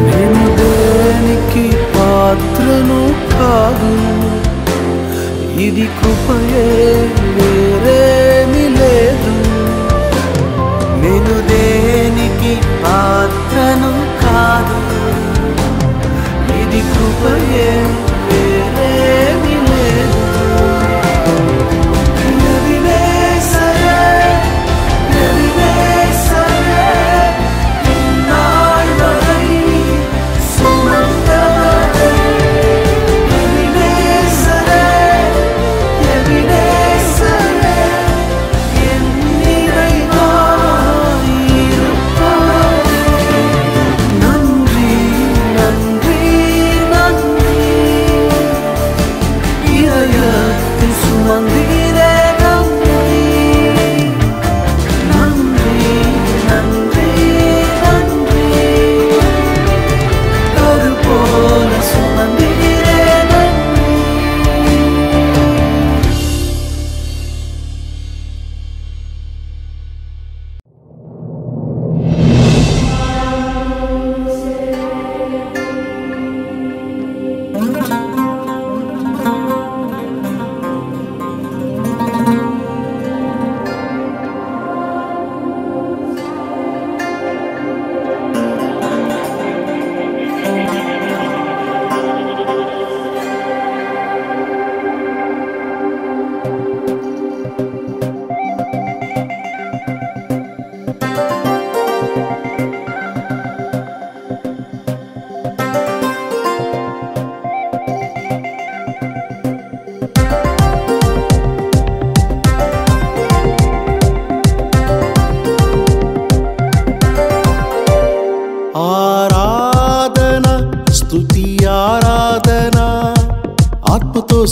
నేను దేనికి పాత్రను కాదు, ఇది కృపయే వేరేమి లేదు. నేను దేనికి పాత్రను కాదు, ఇది కృపయే వేరేమి లేదు. ఎవినేసరే ఎవినేసరే ఇన్నాళ్ళై సుమంగళై. ఎవినేసరే ఎవినేసరే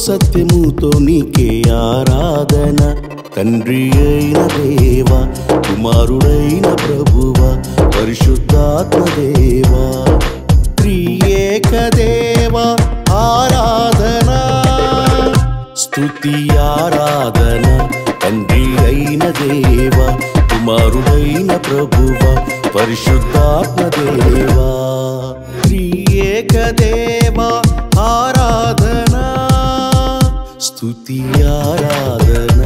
సత్యముతో నీకే ఆరాధన. తండ్రి అయిన దేవ, కుమారుడైన ప్రభువ, పరిశుద్ధాత్మ దేవ, త్రియేక దేవ ఆరాధన, స్తుతి ఆరాధన. తండ్రి అయిన దేవ, కుమారుడైన ప్రభువ, పరిశుద్ధాత్మ దేవ, త్రియేక దేవ ఆరాధన, స్తుతి ఆరాధన.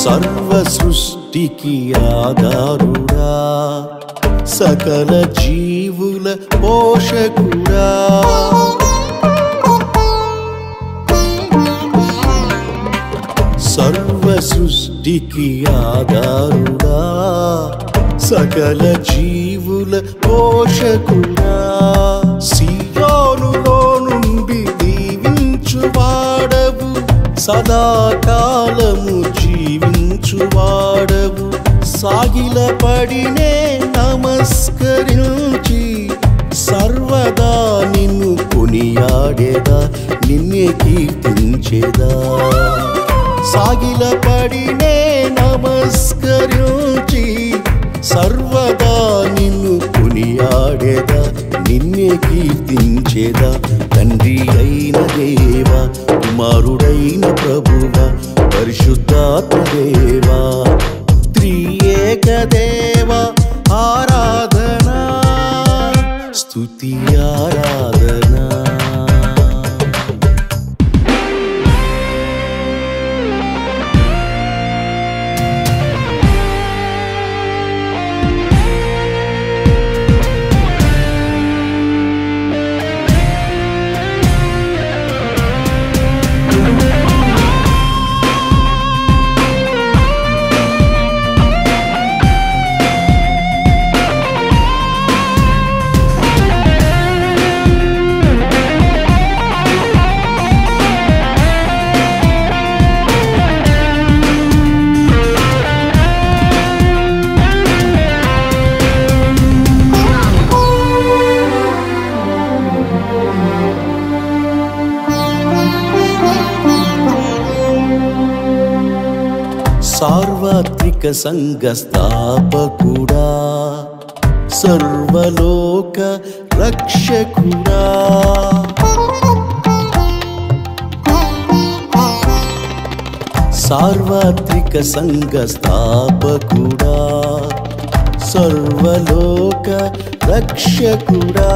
సర్వ సృష్టికి ఆధారుడా, సకల జీవుల పోషకుడా, సర్వ సృష్టికి ఆధారుడా, సకల జీవుల పోషకుడా, సియోనులో నుండి దీవించువాడవు, సదాకాలము జీవించువాడవు, సాగిలపడినే నమస్కరించి సర్వదా నిన్ను కొనియాడేదా, నిన్నే కీర్తించేదా. సాగిలపడినే నమస్కరించి సర్వదా నిన్ను కొనియాడేదా, నిన్నే కీర్తించేదా. తండ్రి అయిన దేవ, కుమారుడైన ప్రభువ, పరిశుద్ధాత్మ దేవ, త్రియేక దేవ ఆరాధన, స్తుతి ఆరాధన. సార్వత్రిక సంఘ స్థాపకుడా, సర్వలోక రక్షకుడా, సార్వత్రిక సంఘ స్థాపకుడా, సర్వలోక రక్షకుడా,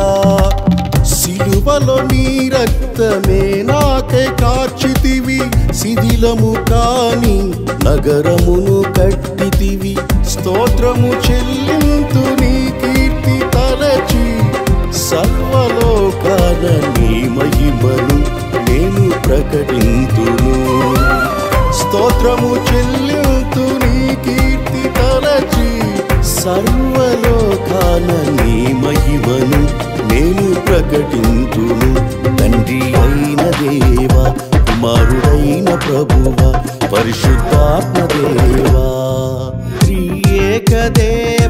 సిలువలో నీ రక్తమే నాకై కార్చితివి, శిథిలము కాని నగరమును కట్టితివి, స్తోత్రము చెల్లింతు నీ కీర్తి తలచి, సర్వలోకాన నీ మహిమను నేను ప్రకటింతును. స్తోత్రము చెల్లింతు నీ కీర్తి తలచి, సర్వలోకాన నీ మహిమను నేను ప్రకటింతును. తండ్రి అయిన దేవ, కుమారుడైన ప్రభువ, పరిశుద్ధాత్మ దేవ, త్రియేక దేవ